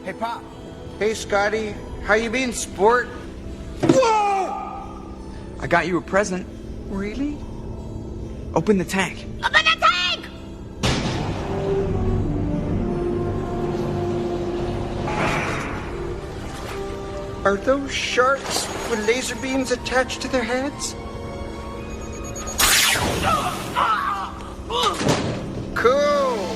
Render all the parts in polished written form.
Hey, Pop. Hey, Scotty. How you been, sport? Whoa! I got you a present. Really? Open the tank. Open the tank! Are those sharks with laser beams attached to their heads? Cool.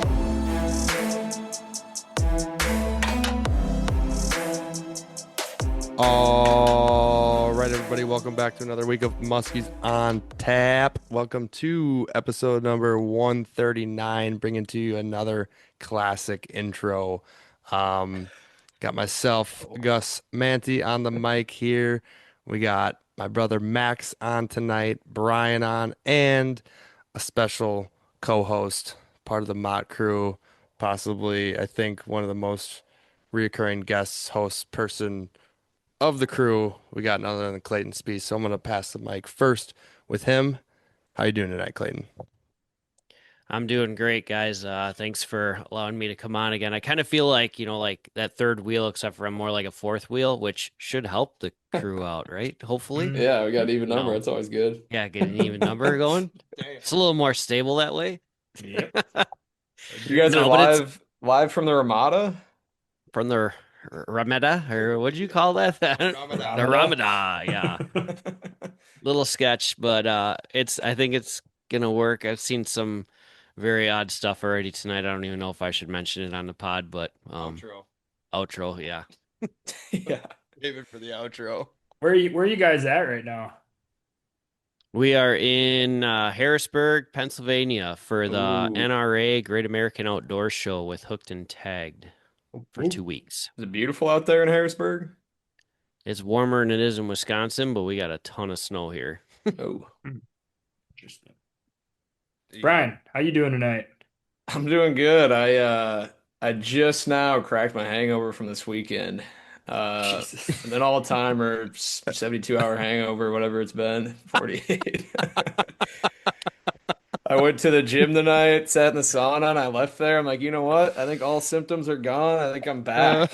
All right, everybody, welcome back to another week of Muskies on Tap. Welcome to episode number 139, bringing to you another classic intro. Got myself, Gus Manti, on the mic here. We got my brother Max on tonight, Brian on, and a special co-host, part of the Mott crew, possibly, I think, one of the most reoccurring guests, host person of the crew. We got none other than Clayton Spees, so I'm going to pass the mic first with him. How you doing tonight, Clayton? I'm doing great, guys. Thanks for allowing me to come on again. I kind of feel like, like that third wheel, except for I'm more like a fourth wheel, which should help the crew out, right? Hopefully. Yeah, we got an even number. It's always good. Yeah, get an even number going. It's a little more stable that way. Yep. You guys are live from the Ramada? From the Ramada, or what'd you call that? The Ramada, yeah. Little sketch, but I think it's gonna work. I've seen some very odd stuff already tonight. I don't even know if I should mention it on the pod, but outro, yeah. Yeah. David for the outro. Where are you guys at right now? We are in Harrisburg, Pennsylvania for the NRA Great American Outdoor Show with Hooked and Tagged for 2 weeks. Is it beautiful out there in Harrisburg? It's warmer than it is in Wisconsin, but we got a ton of snow here. Oh. Interesting. Brian, how you doing tonight? I'm doing good. I just now cracked my hangover from this weekend. And then all timer, 72-hour hangover, whatever it's been, 48. I went to the gym tonight, sat in the sauna, and I left there. I'm like, you know what? I think all symptoms are gone. I think I'm back.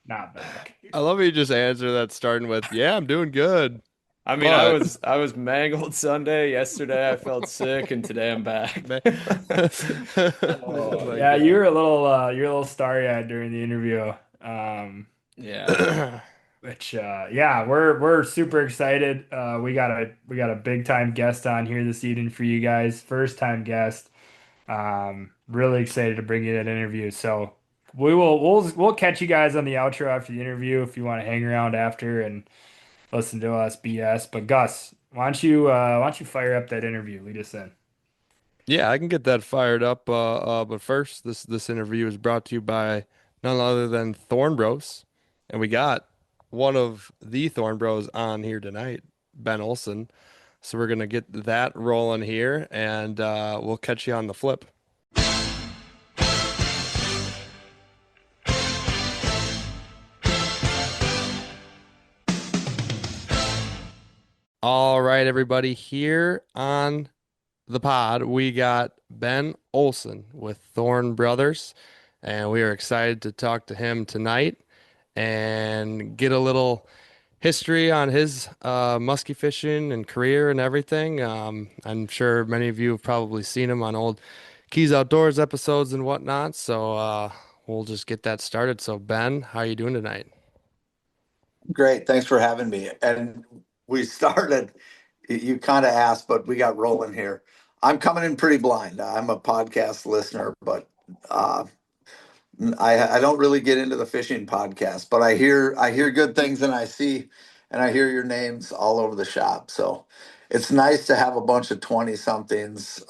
Not back. I love how you just answer that starting with, yeah, I'm doing good. I mean, I was mangled Sunday. Yesterday I felt sick, and today I'm back. Yeah, you're a little starry-eyed during the interview. Yeah. Which we're super excited. We got a big time guest on here this evening for you guys. First time guest. Really excited to bring you that interview. So we'll catch you guys on the outro after the interview if you want to hang around after and listen to us BS. But Gus, why don't you fire up that interview? Lead us in. Yeah, I can get that fired up. But first, this interview is brought to you by none other than Thorne Bros, and we got one of the Thorne Bros on here tonight, Ben Olsen. So we're gonna get that rolling here, and we'll catch you on the flip. All right, everybody, here on the pod, we got Ben Olsen with Thorne Brothers, and we are excited to talk to him tonight and get a little history on his musky fishing and career and everything. I'm sure many of you have probably seen him on old Keys Outdoors episodes and whatnot, so we'll just get that started. So, Ben, how are you doing tonight? Great. Thanks for having me. And we started, you kind of asked, but we got rolling here. I'm coming in pretty blind. I'm a podcast listener, but I don't really get into the fishing podcast, but I hear good things and I hear your names all over the shop. So it's nice to have a bunch of 20 somethings,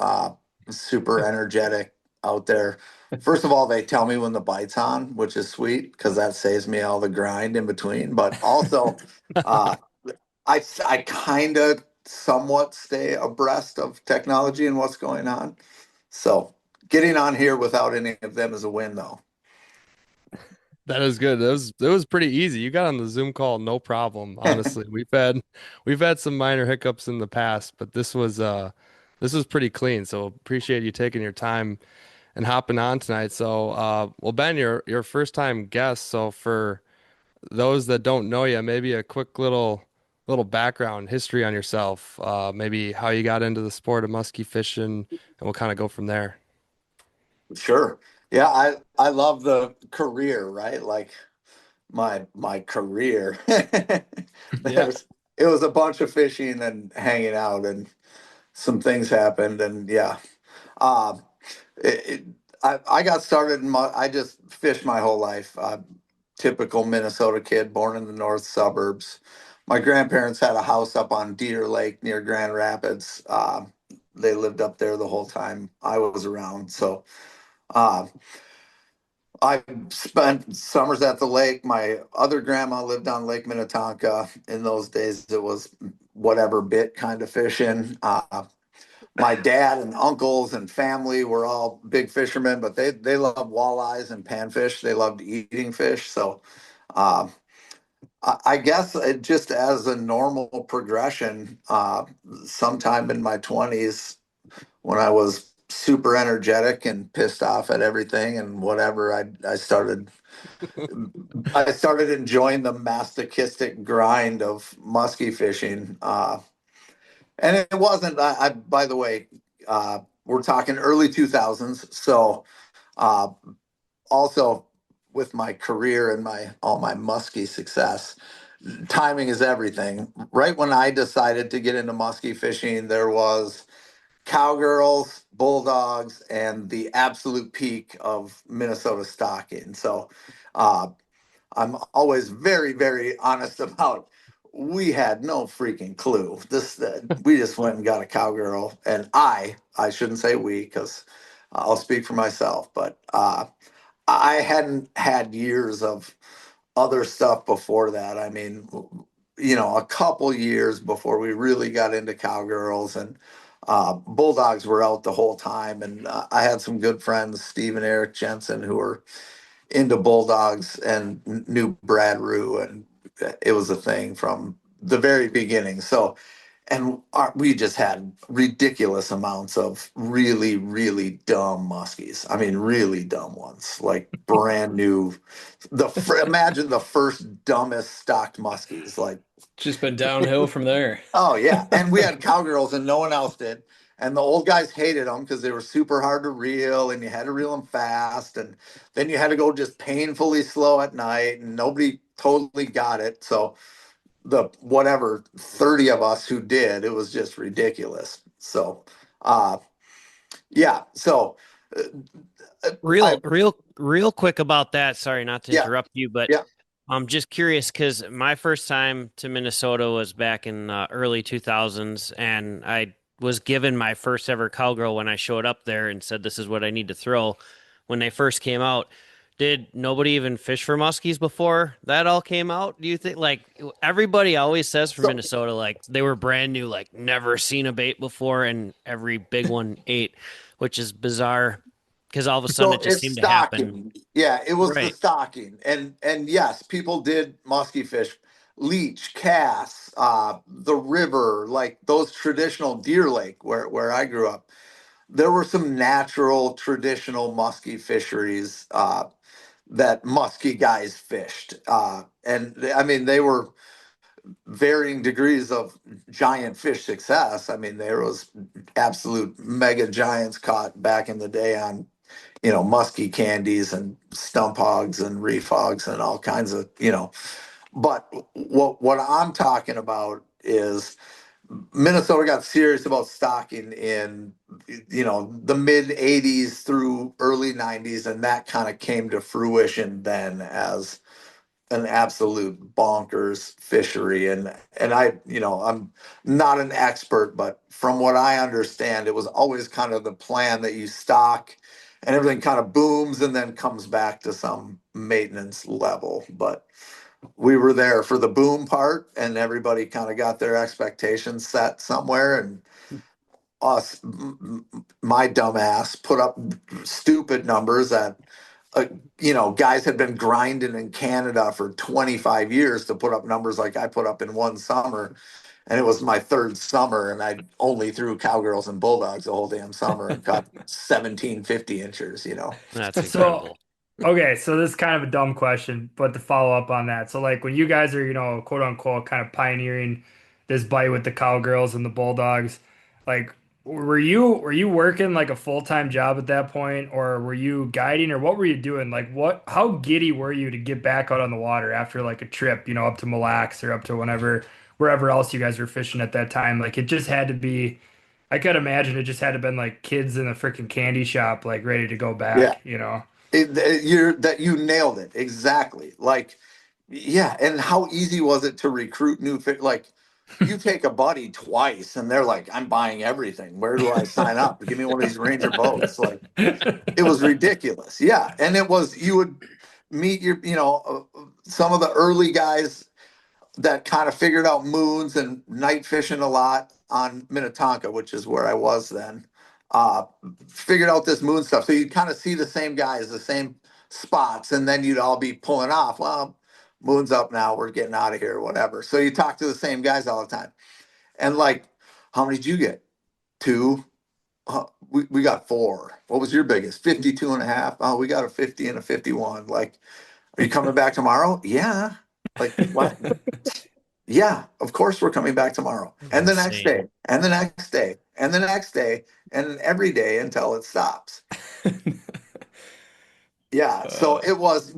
super energetic out there. First of all, they tell me when the bite's on, which is sweet because that saves me all the grind in between. But also, I kind of somewhat stay abreast of technology and what's going on. So getting on here without any of them is a win, though. That is good. It was pretty easy. You got on the Zoom call, no problem. Honestly, we've had some minor hiccups in the past, but this was pretty clean. So appreciate you taking your time and hopping on tonight. So, well, Ben, you're a first time guest. So for those that don't know you, maybe a quick little background history on yourself, maybe how you got into the sport of musky fishing, and we'll kind of go from there. Sure. Yeah, I love the career, right? Like my career. Yeah. There's it was a bunch of fishing and hanging out, and some things happened, and yeah. Um, it, it, I got started I just fished my whole life. Typical Minnesota kid, born in the north suburbs. My grandparents had a house up on Deer Lake near Grand Rapids. They lived up there the whole time I was around. So uh, I spent summers at the lake. My other grandma lived on Lake Minnetonka. In those days, it was whatever bit kind of fishing. My dad and uncles and family were all big fishermen, but they loved walleyes and panfish. They loved eating fish. So uh, I guess it just as a normal progression, sometime in my 20s, when I was super energetic and pissed off at everything and whatever, I started enjoying the masochistic grind of musky fishing. And it wasn't, by the way, we're talking early 2000s. So, uh, also with my career and all my musky success, timing is everything. Right when I decided to get into musky fishing, there was cowgirls, bulldogs, and the absolute peak of Minnesota stocking. So, uh, I'm always very, very honest about we had no freaking clue. We just went and got a cowgirl, and I shouldn't say we because I'll speak for myself, but I hadn't had years of other stuff before that. I mean, a couple years before we really got into cowgirls, and bulldogs were out the whole time, and I had some good friends, Steve and Eric Jensen, who were into bulldogs and knew Brad Rue, and it was a thing from the very beginning. So, and we just had ridiculous amounts of really, really dumb muskies. I mean, really dumb ones, like brand new. Imagine the first dumbest stocked muskies, like Just been downhill from there. oh yeah, and we had cowgirls, and no one else did. And the old guys hated them because they were super hard to reel, and you had to reel them fast, and then you had to go just painfully slow at night, and nobody totally got it. So the whatever 30 of us who did, it was just ridiculous. So uh, yeah, so uh, I Real quick about that. Sorry not to yeah interrupt you, but yeah. I'm just curious because my first time to Minnesota was back in early 2000s, and I was given my first ever cowgirl when I showed up there and said, "This is what I need to throw." When they first came out, did nobody even fish for muskies before that all came out? Do you think like everybody always says from So Minnesota, like they were brand new, like never seen a bait before, and every big one ate, which is bizarre because all of a sudden So it just it's seemed to happen. stocking. Yeah, it was the Right. stocking. And yes, people did musky fish, leech, cass, the river, like those traditional Deer Lake where I grew up. There were some natural traditional musky fisheries that musky guys fished. And I mean, they were varying degrees of giant fish success. I mean, there was absolute mega giants caught back in the day on musky candies and stump hogs and reef hogs and all kinds of. But what I'm talking about is Minnesota got serious about stocking in the mid 80s through early 90s, and that kind of came to fruition then as an absolute bonkers fishery. And I'm not an expert, but from what I understand, it was always kind of the plan that you stock and everything kind of booms and then comes back to some maintenance level. But we were there for the boom part, and everybody kind of got their expectations set somewhere, and my dumbass put up stupid numbers that uh, guys had been grinding in Canada for 25 years to put up numbers like I put up in one summer. and it was my third summer, and I only threw cowgirls and bulldogs the whole damn summer and caught 17 50 inchers, you know. That's So, incredible. okay, so this is kind of a dumb question, but to follow up on that, so like when you guys are, quote unquote, kind of pioneering this bite with the cowgirls and the bulldogs, like were you working like a full-time job at that point, or were you guiding, or what were you doing? Like how giddy were you to get back out on the water after like a trip, up to Mille Lacs or up to wherever else you guys were fishing at that time? Like it just had to be, I could imagine it just had to been like kids in a freaking candy shop, like ready to go Yeah. back. You nailed it exactly. Like, yeah, and how easy was it to recruit new fish? Like, you take a buddy twice, and they're like, "I'm buying everything. Where do I sign up? Give me one of these Ranger boats." Like, it was ridiculous. Yeah, and it was you would meet some of the early guys that kind of figured out moons and night fishing a lot on Minnetonka, which is where I was then. Uh, Figured out this moon stuff. So you'd kind of see the same guys, the same spots, and then you'd all be pulling off. Well, moon's up now. We're getting out of here, whatever. So you talk to the same guys all the time. And like, how many did you get? Two. We got four. What was your biggest? 52 and a half. Oh, we got a 50 and a 51. Like, are you coming back tomorrow? Yeah. Like, what? Yeah, of course we're coming back tomorrow. And the next day, and the next day, and the next day, and every day until it stops. Yeah, so it was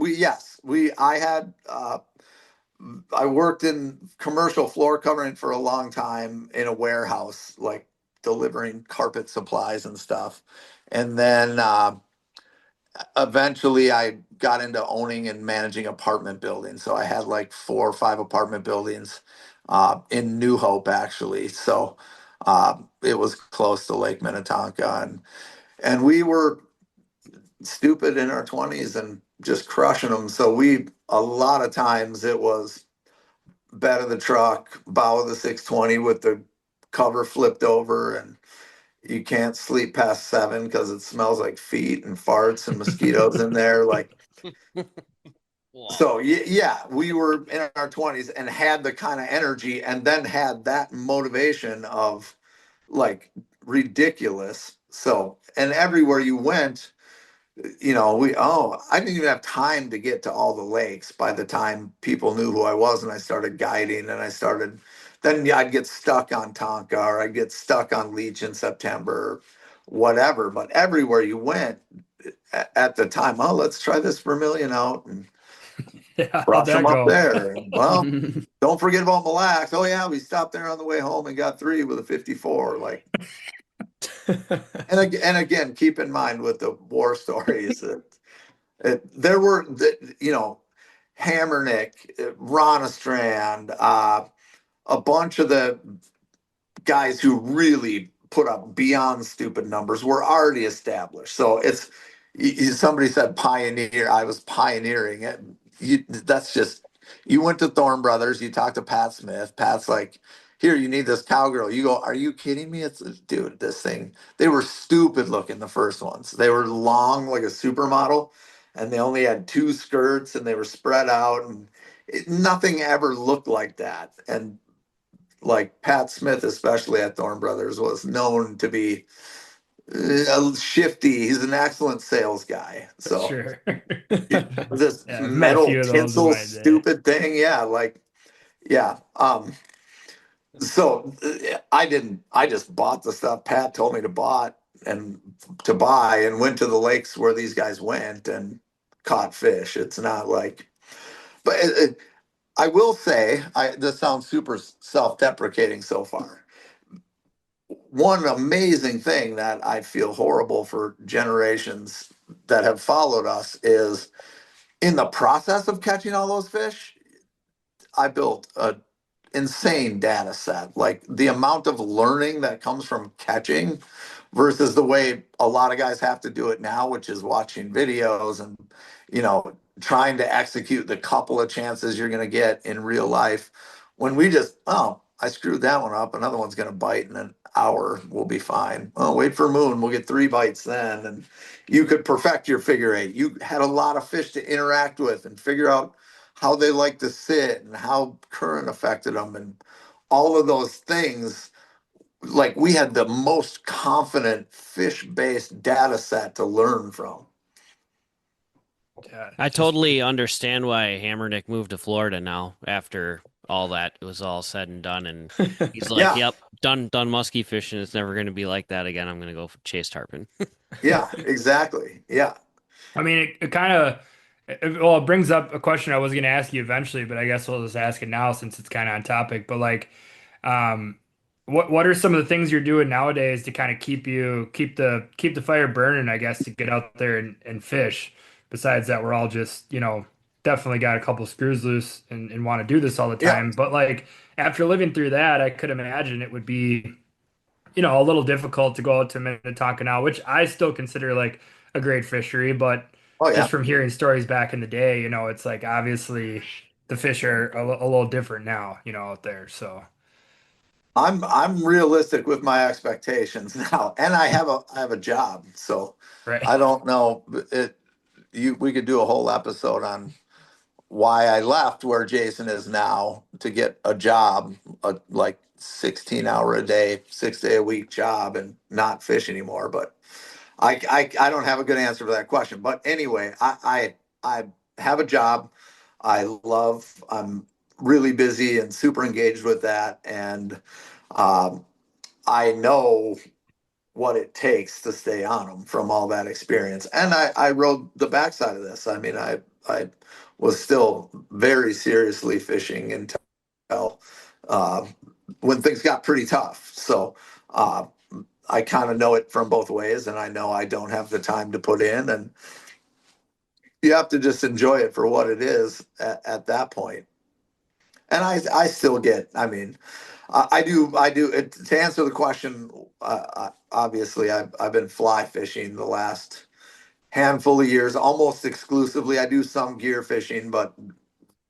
I worked in commercial floor covering for a long time in a warehouse, like delivering carpet supplies and stuff. And then eventually I got into owning and managing apartment buildings. So I had like 4 or 5 apartment buildings in New Hope, actually. So it was close to Lake Minnetonka. And we were stupid in our 20s and just crushing them. So a lot of times it was bed of the truck, bow of the 620 with the cover flipped over, and you can't sleep past 7 because it smells like feet and farts and mosquitoes in there. Like, so yeah, we were in our 20s and had the kind of energy, and then had that motivation of like ridiculous. So, and everywhere you went, I didn't even have time to get to all the lakes by the time people knew who I was, and I started guiding, and then I'd get stuck on Tonka, or I'd get stuck on Leech in September, whatever. But everywhere you went at the time, oh, let's try this vermilion out, and Yeah, brought how'd that some up go? there. And, well, don't forget about Mille Lacs. Oh yeah, we stopped there on the way home and got 3 with a 54. Like, and again, keep in mind with the war stories that there were, Hammernick, Ronastrand, a bunch of the guys who really put up beyond stupid numbers were already established. So somebody said pioneer. I was pioneering it. That's just, you went to Thorne Brothers, you talked to Pat Smith. Pat's like, here, you need this cowgirl. You go, are you kidding me? Dude, this thing, they were stupid looking, the first ones. They were long like a supermodel, and they only had 2 skirts, and they were spread out, and nothing ever looked like that. And like Pat Smith, especially at Thorne Brothers, was known to be shifty. He's an excellent sales guy. So Sure. this Yeah, I've met a few metal of those in tinsel my day. stupid thing, yeah, like, yeah. So I just bought the stuff Pat told me to buy and went to the lakes where these guys went and caught fish. It's not like, but I will say, this sounds super self-deprecating so far. One amazing thing that I feel horrible for generations that have followed us is, in the process of catching all those fish, I built a insane data set. Like, the amount of learning that comes from catching versus the way a lot of guys have to do it now, which is watching videos and, trying to execute the couple of chances you're going to get in real life. When we just, oh, I screwed that one up, another one's going to bite in an hour, we'll be fine. Oh, wait for moon, we'll get 3 bites then. And you could perfect your figure 8. You had a lot of fish to interact with and figure out how they like to sit and how current affected them and all of those things, like we had the most confident fish-based data set to learn from. Yeah, I just totally understand why Hammernick moved to Florida now after all that it was all said and done. And he's like, Yeah, yep, done musky fishing. It's never going to be like that again. I'm going to go chase tarpon. yeah, exactly. Yeah. I mean, it kind of, well, it brings up a question I was going to ask you eventually, but I guess we'll just ask it now since it's kind of on topic. But like, um, what are some of the things you're doing nowadays to kind of keep the fire burning, I guess, to get out there and fish? Besides that, we're all just, definitely got a couple screws loose and want to do this all the Yeah. time. But like after living through that, I could imagine it would be a little difficult to go out to Minnetonka now, which I still consider like a great fishery, but Oh just yeah. from hearing stories back in the day, it's like obviously the fish are a little different now, out there. So, I'm realistic with my expectations now, and I have a job, so right. I don't know it. We could do a whole episode on why I left where Jason is now to get a job, a like 16-hour a day, 6 day a week job, and not fish anymore. But I don't have a good answer for that question. But anyway, I have a job. I'm really busy and super engaged with that, and um, I know what it takes to stay on them from all that experience. And I rode the backside of this. I mean, I was still very seriously fishing until uh, when things got pretty tough. So uh, I kind of know it from both ways, and I know I don't have the time to put in, and you have to just enjoy it for what it is at that point. And I still get, I mean, I do. To answer the question, obviously, I've been fly fishing the last handful of years, almost exclusively. I do some gear fishing, but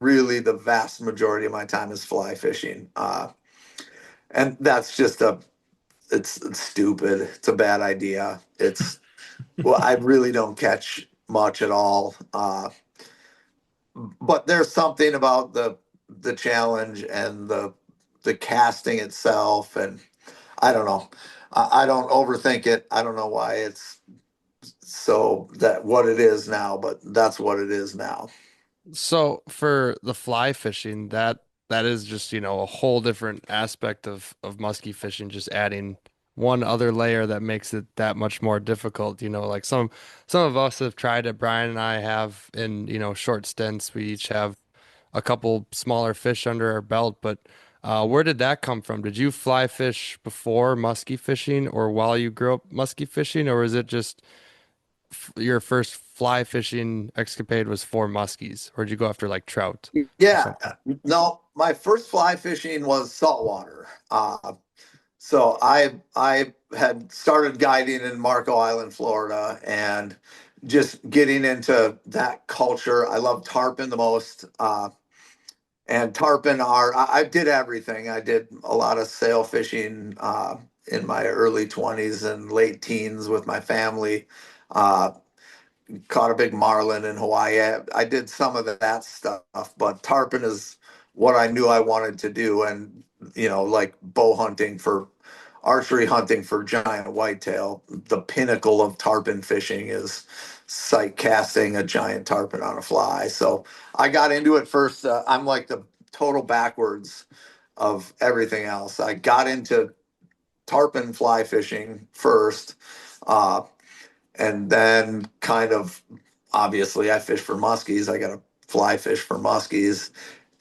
really the vast majority of my time is fly fishing. And that's just it's stupid. It's a bad idea. Well, I really don't catch much at all. But there's something about the challenge and the casting itself, and I don't know. I don't overthink it. I don't know why it's so that what it is now, but that's what it is now. So for the fly fishing, that is just, a whole different aspect of musky fishing, just adding one other layer that makes it that much more difficult. Like some of us have tried it. Brian and I have in, short stints. We each have a couple smaller fish under our belt, but where did that come from? Did you fly fish before musky fishing or while you grew up musky fishing, or is it just your first fly fishing escapade was for muskies, or did you go after like trout or Yeah, something? no, my first fly fishing was saltwater. So I had started guiding in Marco Island, Florida, and just getting into that culture. I love tarpon the most. And tarpon are I did everything. I did a lot of sail fishing in my early 20s and late teens with my family. Uh, Caught a big marlin in Hawaii. I did some of that stuff, but tarpon is what I knew I wanted to do. And, like bow hunting for archery hunting for giant whitetail, the pinnacle of tarpon fishing is sight casting a giant tarpon on a fly. So I got into it first. I'm like the total backwards of everything else. I got into tarpon fly fishing first. Uh, and then kind of obviously I fish for muskies. I got to fly fish for muskies.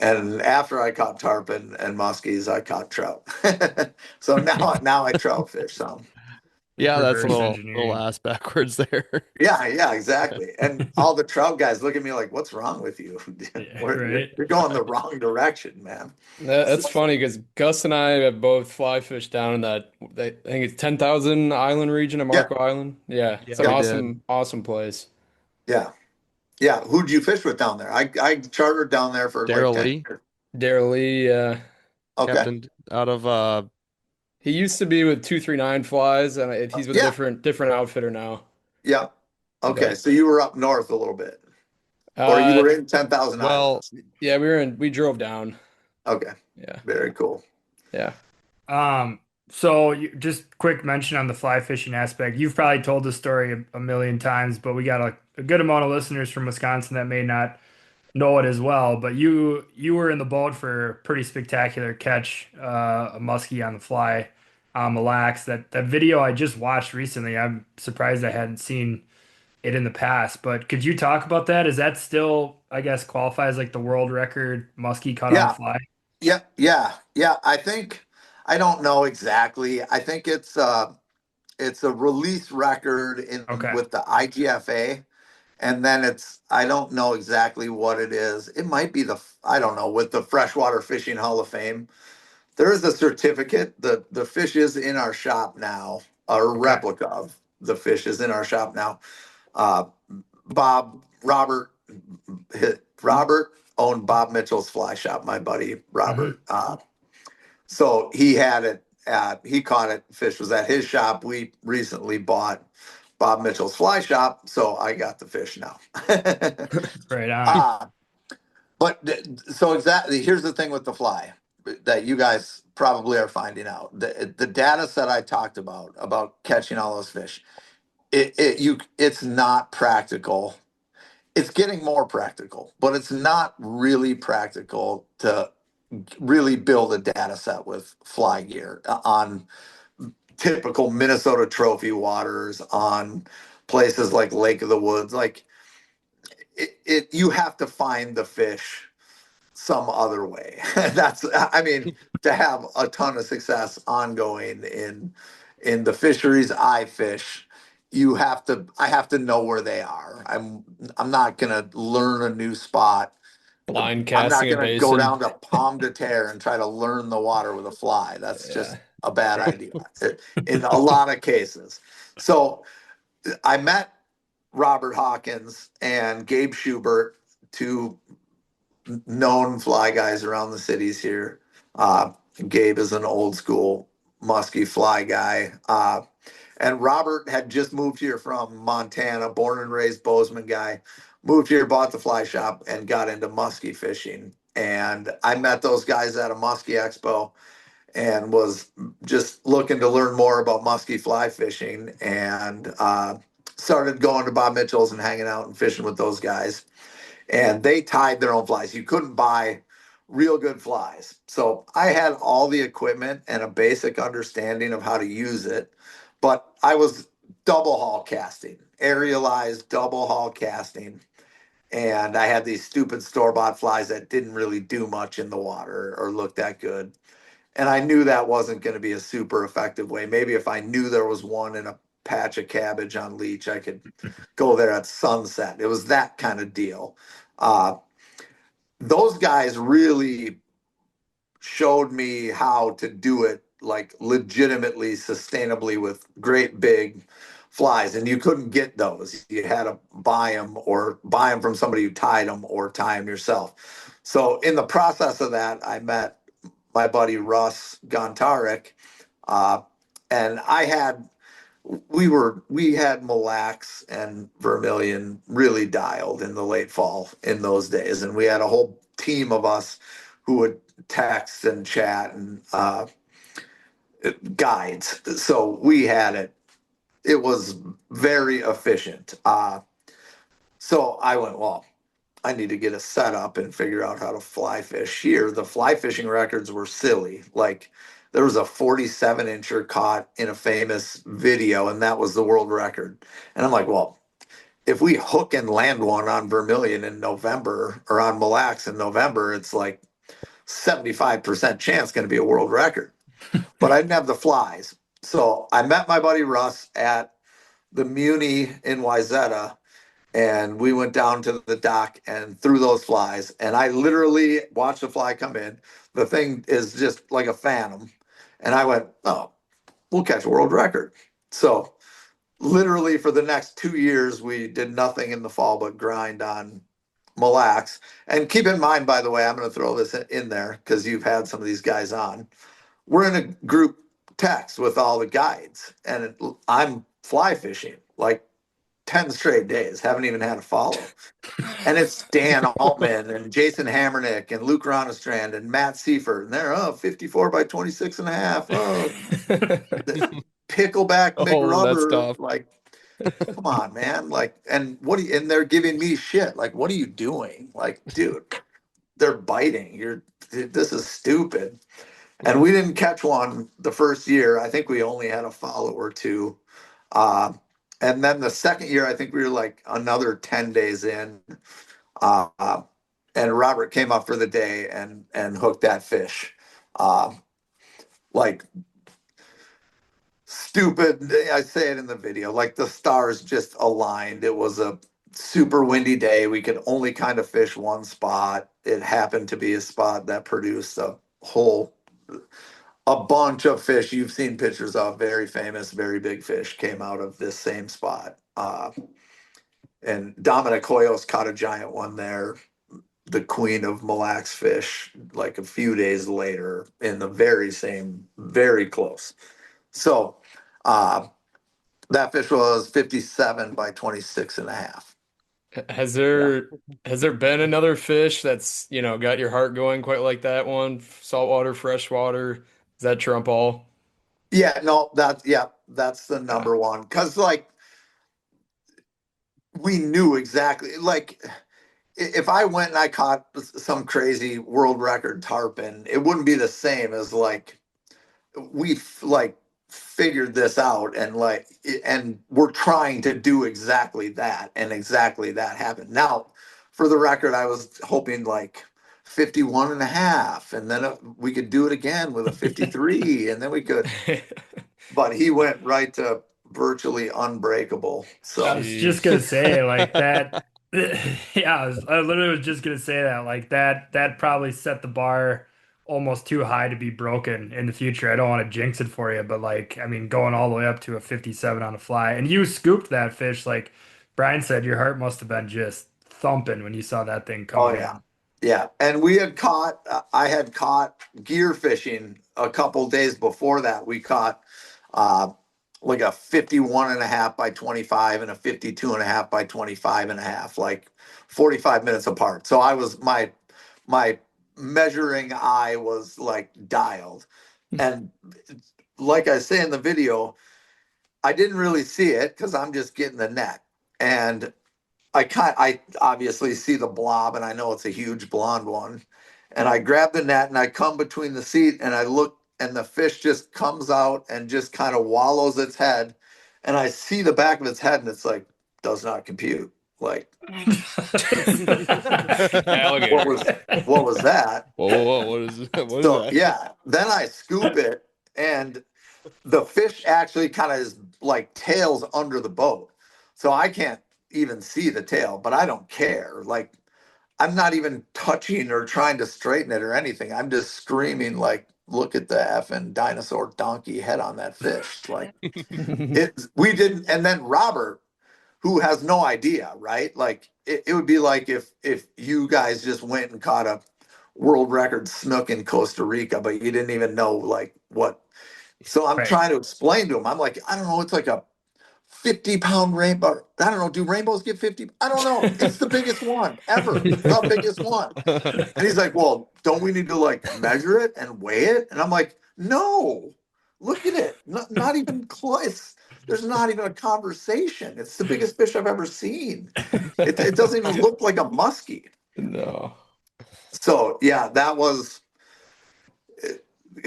And after I caught tarpon and muskies, I caught trout. So now I trout fish some. Yeah, that's a Reverse little engineering. ass backwards there. Yeah, yeah, exactly. And all the trout guys look at me like, "What's wrong with you? Yeah, You're, right. you're going the wrong direction, man." That's funny because Gus and I have both fly fished down in I think it's 10,000 island region of Yeah, Marco Island. Yeah, it's Yeah. an We did. awesome place. yeah, yeah. Who'd you fish with down there? I chartered down there for like Daryl 10 Lee, years. Daryl Lee, Okay. captain out of he used to be with 239 Flies, and he's with a Yeah, different outfitter now. yeah. Okay. Yeah. So you were up north a little bit, or you Uh, were in 10,000 well, Islands. yeah, we drove down. Okay. Yeah. Very cool. Yeah. So just quick mention on the fly fishing aspect. You've probably told the story a million times, but we got a good amount of listeners from Wisconsin that may not know it as well. But you were in the boat for a pretty spectacular catch, a muskie on the fly on Mille Lacs. That video I just watched recently. I'm surprised I hadn't seen it in the past. But could you talk about that? Is that still, I guess, qualifies like the world record muskie caught on Yeah, fly? yeah. I think I don't know exactly. I think it's a release record in Okay. with the IGFA, and then I don't know exactly what it is. It might be I don't know, with the Freshwater Fishing Hall of Fame. There is a certificate. The fish is in our shop now, a Okay. replica of the fish is in our shop now. Uh, Bob Robert Robert owned Bob Mitchell's fly shop. My buddy Hmm. Robert. So he had it. He caught it. Fish was at his shop. We recently bought Bob Mitchell's fly shop, so I got the fish now. Right on. uh, so exactly, here's the thing with the fly that you guys probably are finding out. The data set I talked about catching all those fish, it's not practical. It's getting more practical, but it's not really practical to really build a data set with fly gear on typical Minnesota trophy waters, on places like Lake of the Woods. Like you have to find the fish some other way. I mean, to have a ton of success ongoing in the fisheries I fish, I have to know where they are. I'm not gonna learn a new spot. Blind I'm not casting a gonna go basin. down to Palm de Terre and try to learn the water with a fly. That's Yeah. just a bad idea in a lot of cases. So I met Robert Hawkins and Gabe Schubert, two known fly guys around the cities here. Gabe is an old school musky fly guy. And Robert had just moved here from Montana, born and raised Bozeman guy. Moved here, bought the fly shop, and got into musky fishing. And I met those guys at a musky expo and was just looking to learn more about musky fly fishing, and started going to Bob Mitchell's and hanging out and fishing with those guys, and they tied their own flies. You couldn't buy real good flies. So I had all the equipment and a basic understanding of how to use it, but I was double haul casting, aerialized double haul casting. And I had these stupid store bought flies that didn't really do much in the water or look that good. And I knew that wasn't going to be a super effective way. Maybe if I knew there was one in a patch of cabbage on leech, I could go there at sunset. It was that kind of deal. Uh, those guys really showed me how to do it like legitimately, sustainably with great big flies. And you couldn't get those. You had to buy them or buy them from somebody who tied them or tie them yourself. So in the process of that, I met my buddy Russ Gontarek, uh, and we had Mille Lacs and Vermilion really dialed in the late fall in those days, and we had a whole team of us who would text and chat and guides. So we had it. It was very efficient. So I went, well, I need to get a setup and figure out how to fly fish here. The fly fishing records were silly. Like there was a 47 incher caught in a famous video, and that was the world record. And I'm like, well, if we hook and land one on Vermilion in November or on Mille Lacs in November, it's like 75% chance going to be a world record. But I didn't have the flies. So I met my buddy Russ at the Muni in Wyzetta, and we went down to the dock and threw those flies. And I literally watched the fly come in. The thing is just like a phantom. And I went, oh, we'll catch a world record. So literally for the next 2 years, we did nothing in the fall but grind on Mille Lacs. And keep in mind, by the way, I'm going to throw this in there because you've had some of these guys on. We're in a group text with all the guides, and I'm fly fishing like 10 straight days, haven't even had a follow. And it's Dan Altman and Jason Hammernick and Luke Ronestrand and Matt Seifert. And they're, 54 by 26 and a half. Oh, pickleback Oh, that's McRubber. tough. Like, come on, man. Like, and and they're giving me shit. Like, what are you doing? Like, dude, they're biting. This is stupid. And we didn't catch one the first year. I think we only had a follow or two. And then the second year, I think we were like another 10 days in. And Robert came up for the day and hooked that fish. Like stupid. I say it in the video, like the stars just aligned. It was a super windy day. We could only kind of fish one spot. It happened to be a spot that produced a bunch of fish you've seen pictures of. Very famous, very big fish came out of this same spot. And Dominic Hoyos caught a giant one there, the queen of Mille Lacs fish, like a few days later in the very same, very close. So that fish was 57 by 26 and a half. Has there been another fish that's, got your heart going quite like that one? Saltwater, freshwater, does that trump all? Yeah, no, that's the number one. Cause like we knew exactly, like if I went and I caught some crazy world record tarpon, it wouldn't be the same as like we like figured this out and we're trying to do exactly that, and exactly that happened. Now, for the record, I was hoping like 51 and a half, and then we could do it again with a 53, and then we could, but he went right to virtually unbreakable. So I was just gonna say like that. Yeah, I literally was just gonna say that like that probably set the bar almost too high to be broken in the future. I don't want to jinx it for you, but like I mean, going all the way up to a 57 on a fly, and you scooped that fish like Brian said, your heart must have been just thumping when you saw that thing oh coming yeah. in. Yeah, and I had caught gear fishing a couple days before that. We caught uh, like a 51 and a half by 25 and a 52 and a half by 25 and a half, like 45 minutes apart. So my measuring eye was like dialed. And like I say in the video, I didn't really see it because I'm just getting the net. And I obviously see the blob and I know it's a huge blonde one. And I grab the net and I come between the seat and I look and the fish just comes out and just kind of wallows its head. And I see the back of its head and it's like, does not compute. Like, Alligator. what was that? Whoa, what is So that? yeah, then I scoop it and the fish actually kind of is like tails under the boat. So I can't even see the tail, but I don't care. Like I'm not even touching or trying to straighten it or anything. I'm just screaming like, look at the effing dinosaur donkey head on that fish. Like we didn't, and then Robert, who has no idea, right? Like it would be like if you guys just went and caught a world record snook in Costa Rica, but you didn't even know like what. So I'm Right. trying to explain to him. I'm like, I don't know, it's like a 50-pound rainbow. I don't know. Do rainbows get 50? I don't know. It's the biggest one ever. The biggest one. And he's like, well, don't we need to like measure it and weigh it? And I'm like, no, look at it. Not even close. There's not even a conversation. It's the biggest fish I've ever seen. It doesn't even look like a muskie. No. So yeah, that was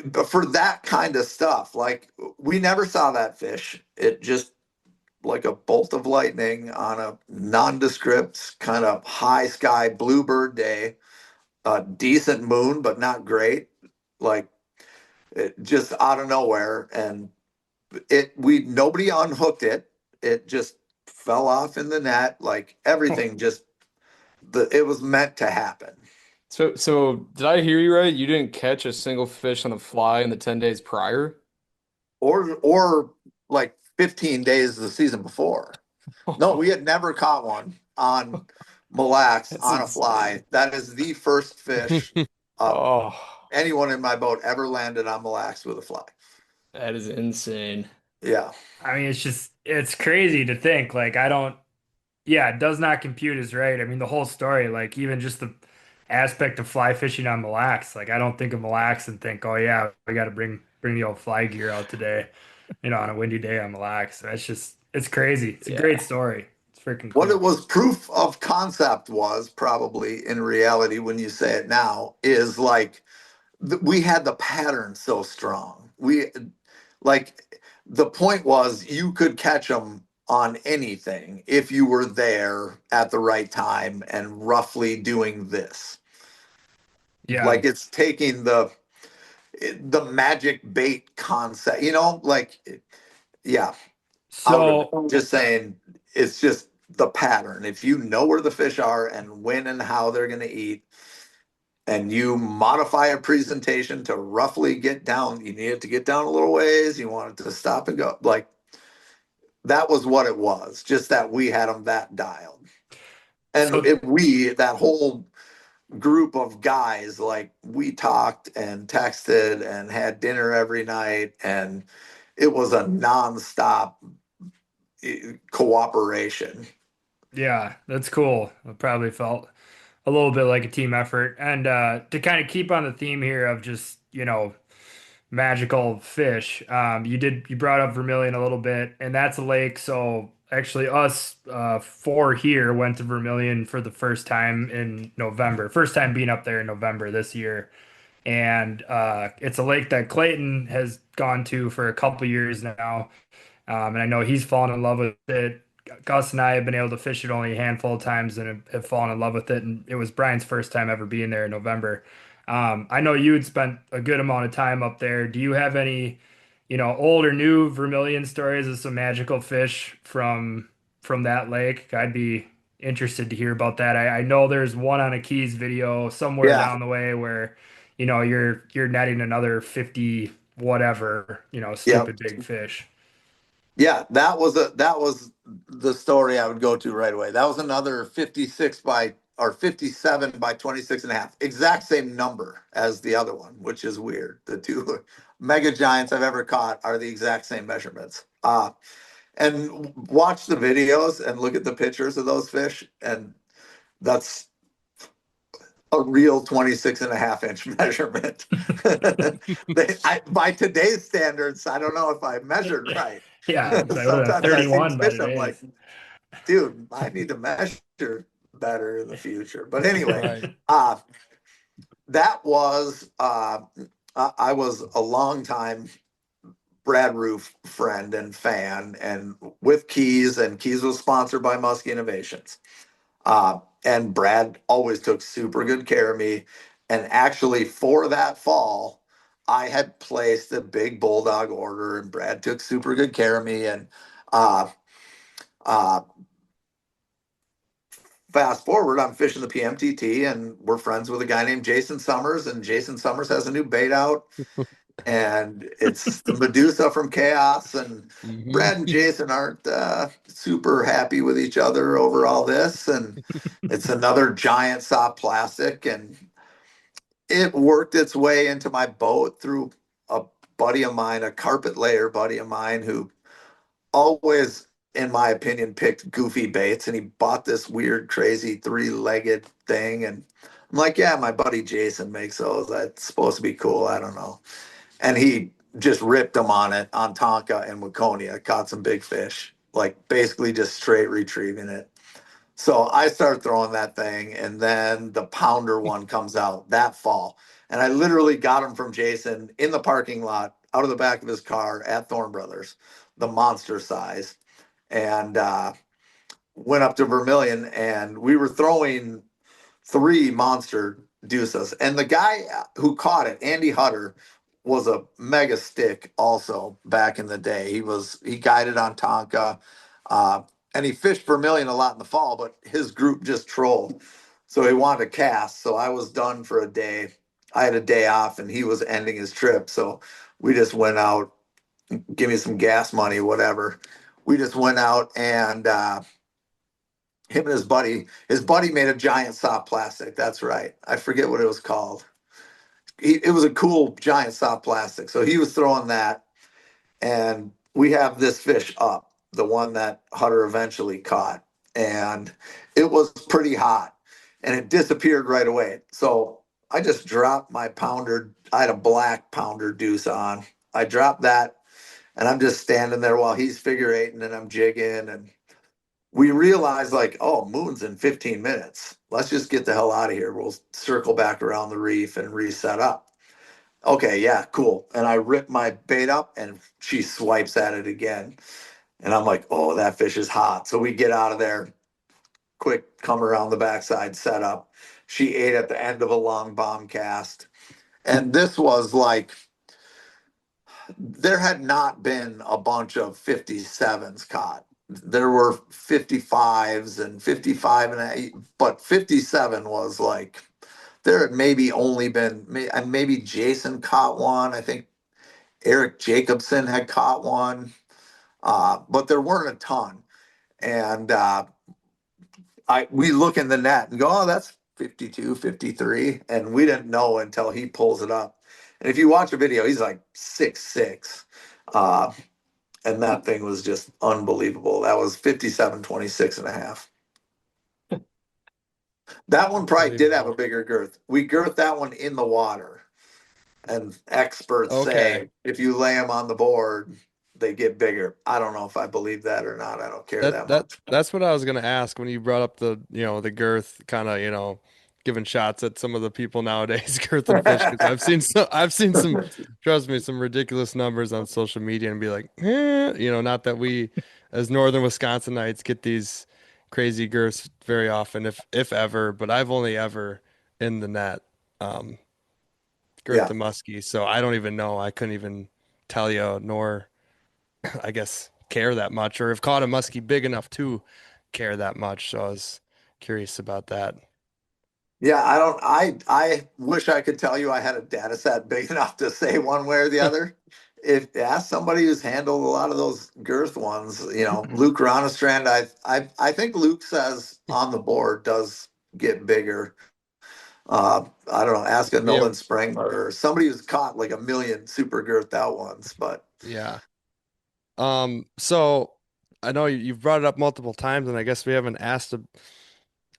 but for that kind of stuff. Like we never saw that fish. It just like a bolt of lightning on a nondescript kind of high sky bluebird day, a decent moon, but not great. Like it just out of nowhere. And nobody unhooked it. It just fell off in the net. Like everything it was meant to happen. So did I hear you right? You didn't catch a single fish on the fly in the 10 days prior? Or like 15 days the season before. No, we had never caught one on Mille Lacs That's on a insane. fly. That is the first fish Oh, anyone in my boat ever landed on Mille Lacs with a fly. that is insane. Yeah. I mean, it's crazy to think. Like, I don't Yeah, it does not compute is right. I mean, the whole story, like even just the aspect of fly fishing on Mille Lacs, like I don't think of Mille Lacs and think, oh yeah, we got to bring the old fly gear out today, on a windy day on Mille Lacs. That's just it's crazy. It's a great Yeah. story. It's freaking What it cool. was proof of concept was probably in reality, when you say it now, is like we had the pattern so strong. Like the point was you could catch them on anything if you were there at the right time and roughly doing this. Yeah. Like it's taking the magic bait concept, like yeah, out of it. So Just saying it's just the pattern. If you know where the fish are and when and how they're going to eat, and you modify a presentation to roughly get down, you need it to get down a little ways, you want it to stop and go. Like that was what it was, just that we had them that dialed. And so that whole group of guys, like we talked and texted and had dinner every night, and it was a nonstop cooperation. yeah, that's cool. It probably felt a little bit like a team effort. And to kind of keep on the theme here of just, magical fish. You brought up Vermilion a little bit, and that's a lake. So actually, us four here went to Vermilion for the first time in November. First time being up there in November this year, and it's a lake that Clayton has gone to for a couple years now. And I know he's fallen in love with it. Gus and I have been able to fish it only a handful of times and have fallen in love with it. And it was Brian's first time ever being there in November. I know you had spent a good amount of time up there. Do you have any, old or new Vermilion stories of some magical fish from that lake? I'd be interested to hear about that. I know there's one on a Keys video somewhere Yeah. down the way where, you're netting another 50 whatever, Yep. stupid big fish. Yeah, that was the story I would go to right away. That was another 56 by or 57 by 26 and a half. Exact same number as the other one, which is weird. The two mega giants I've ever caught are the exact same measurements. And watch the videos and look at the pictures of those fish, and that's a real 26 and a half inch measurement. By today's standards, I don't know if I measured right. Yeah, it's like, what is that, Sometimes I see 31 by fish, I'm like, today's. dude, I need to measure better in the future. But anyway, Right. that was I was a long time Brad Roof friend and fan, and with Keys, and Keys was sponsored by Musky Innovations. And Brad always took super good care of me. And actually, for that fall, I had placed a big bulldog order, and Brad took super good care of me. And uh, uh, fast forward, I'm fishing the PMTT, and we're friends with a guy named Jason Summers, and Jason Summers has a new bait out, and it's the Medusa from Chaos. And Mhm. Brad and Jason aren't super happy with each other over all this, and it's another giant soft plastic, and it worked its way into my boat through a buddy of mine, a carpet layer buddy of mine, who always, in my opinion, picked goofy baits, and he bought this weird, crazy three-legged thing, and I'm like, yeah, my buddy Jason makes those. That's supposed to be cool. I don't know. And he just ripped them on it on Tonka and Waconia, caught some big fish, like basically just straight retrieving it. So I start throwing that thing, and then the pounder one comes out that fall. And I literally got him from Jason in the parking lot, out of the back of his car at Thorne Brothers, the monster size, and went up to Vermilion, and we were throwing three monster deuces. And the guy who caught it, Andy Hutter, was a mega stick also back in the day. He guided on Tonka, and he fished Vermilion a lot in the fall, but his group just trolled. So he wanted to cast. So I was done for a day. I had a day off, and he was ending his trip. So we just went out, give me some gas money, whatever. We just went out, and him and his buddy made a giant soft plastic. That's right. I forget what it was called. It was a cool giant soft plastic. So he was throwing that, and we have this fish up, the one that Hutter eventually caught. and it was pretty hot, and it disappeared right away. So I just dropped my pounder. I had a black pounder deuce on. I dropped that, and I'm just standing there while he's figure eighting, and I'm jigging, and we realized like, oh, moon's in 15 minutes. Let's just get the hell out of here. We'll circle back around the reef and reset up. Okay, yeah, cool. And I rip my bait up, and she swipes at it again. And I'm like, oh, that fish is hot. So we get out of there, quick, come around the backside, set up. She ate at the end of a long bomb cast. And this was like, there had not been a bunch of 57s caught. There were 55s and 55 and eight, but 57 was like, there had maybe only been, maybe Jason caught one. I think Eric Jacobson had caught one, but there weren't a ton. And we look in the net and go, oh, that's 52, 53. And we didn't know until he pulls it up. And if you watch a video, he's like 6'6". And that thing was just unbelievable. That was 57, 26 and a half. That one probably did have a bigger girth. We girthed that one in the water. And experts say if you lay them on the board, they get bigger. I don't know if I believe that or not. I don't care that much. That's what I was gonna ask when you brought up the the girth, kind of giving shots at some of the people nowadays girthing fish, because I've seen some trust me, some ridiculous numbers on social media and be like, not that we as northern Wisconsinites get these crazy girths very often, if ever, but I've only ever in the net girth the musky, so I don't even know. I couldn't even tell you, nor I guess care that much, or have caught a muskie big enough to care that much. So I was curious about that. Yeah, I wish I could tell you I had a data set big enough to say one way or the other. If ask somebody who's handled a lot of those girth ones, Luke Ronastrand, I think Luke says on the board does get bigger. I don't know, ask a Nolan Springler or somebody who's caught like a million super girthed out ones, but yeah. So I know you've brought it up multiple times, and I guess we haven't asked,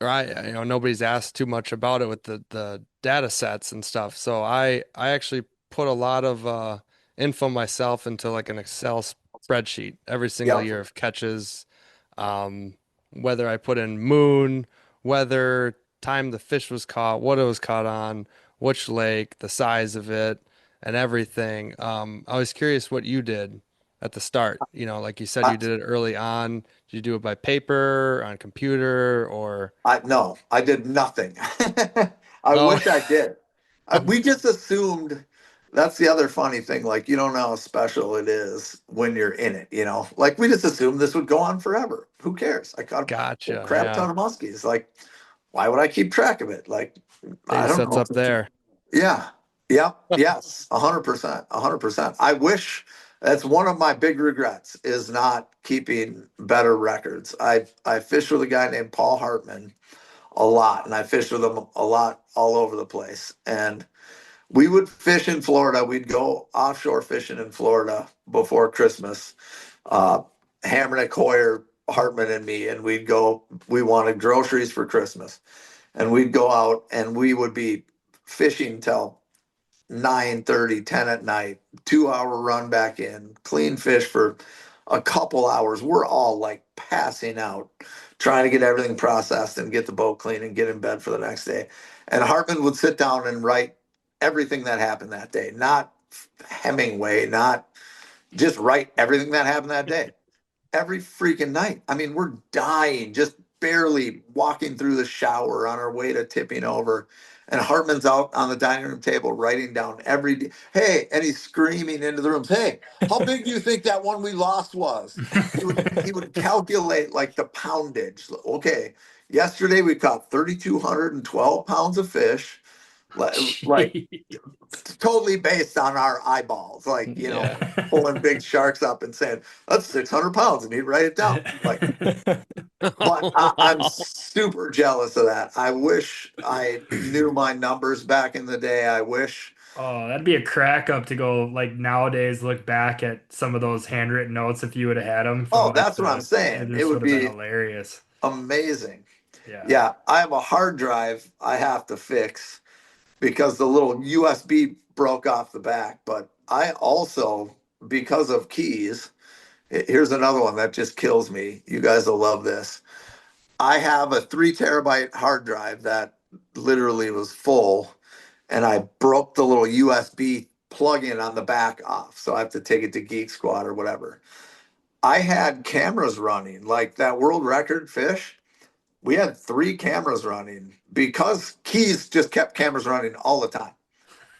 nobody's asked too much about it with the data sets and stuff. So I actually put a lot of info myself into like an Excel spreadsheet every single year of catches, whether I put in moon, weather, time the fish was caught, what it was caught on, which lake, the size of it, and everything. I was curious what you did at the start. Like you said, you did it early on. Did you do it by paper, on computer, or? No, I did nothing. I wish I did. We just assumed. That's the other funny thing. Like, you don't know how special it is when you're in it, Like, we just assumed this would go on forever. Who cares? I caught a crap ton of muskies. Like, why would I keep track of it? Like, I don't know. Up there. Yeah. Yep. Yes. 100%. 100%. I wish. That's one of my big regrets, is not keeping better records. I fished with a guy named Paul Hartman a lot, and I fished with him a lot all over the place. And we would fish in Florida. We'd go offshore fishing in Florida before Christmas. Hammernick, Hoyer, Hartman, and me, and we wanted groceries for Christmas. And we'd go out and we would be fishing till 9:30, 10 at night, 2 hour run back in, clean fish for a couple hours. We're all like passing out, trying to get everything processed and get the boat clean and get in bed for the next day. And Hartman would sit down and write everything that happened that day, not Hemingway, not just write everything that happened that day. Every freaking night. I mean, we're dying, just barely walking through the shower on our way to tipping over. And Hartman's out on the dining room table writing down every day. Hey, and he's screaming into the rooms, hey, how big do you think that one we lost was? He would calculate like the poundage. Okay, yesterday we caught 3,212 pounds of fish. Like totally based on our eyeballs, like pulling big sharks up and saying that's 600 pounds, and he'd write it down. Like, but I'm super jealous of that. I wish I knew my numbers back in the day. I wish. Oh, that'd be a crack up to go like nowadays. Look back at some of those handwritten notes if you would have had them. Oh, that's what I'm saying. It would be hilarious. amazing. Yeah. Yeah, I have a hard drive I have to fix because the little USB broke off the back. But I also, because of keys, here's another one that just kills me. You guys will love this. I have a 3 terabyte hard drive that literally was full, and I broke the little USB plug-in on the back off. So I have to take it to Geek Squad or whatever. I had cameras running, like that world record fish. We had 3 cameras running because Keys just kept cameras running all the time.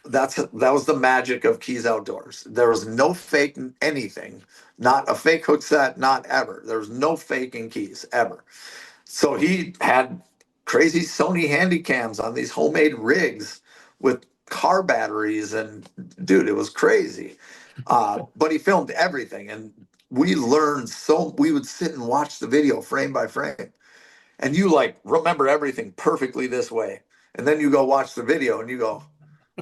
That was the magic of Keys Outdoors. There was no fake anything, not a fake hook set, not ever. There was no fake in Keys ever. So he had crazy Sony handy cams on these homemade rigs with car batteries, and dude, it was crazy. But he filmed everything, and we learned so. We would sit and watch the video frame by frame, and you like remember everything perfectly this way, and then you go watch the video and you go,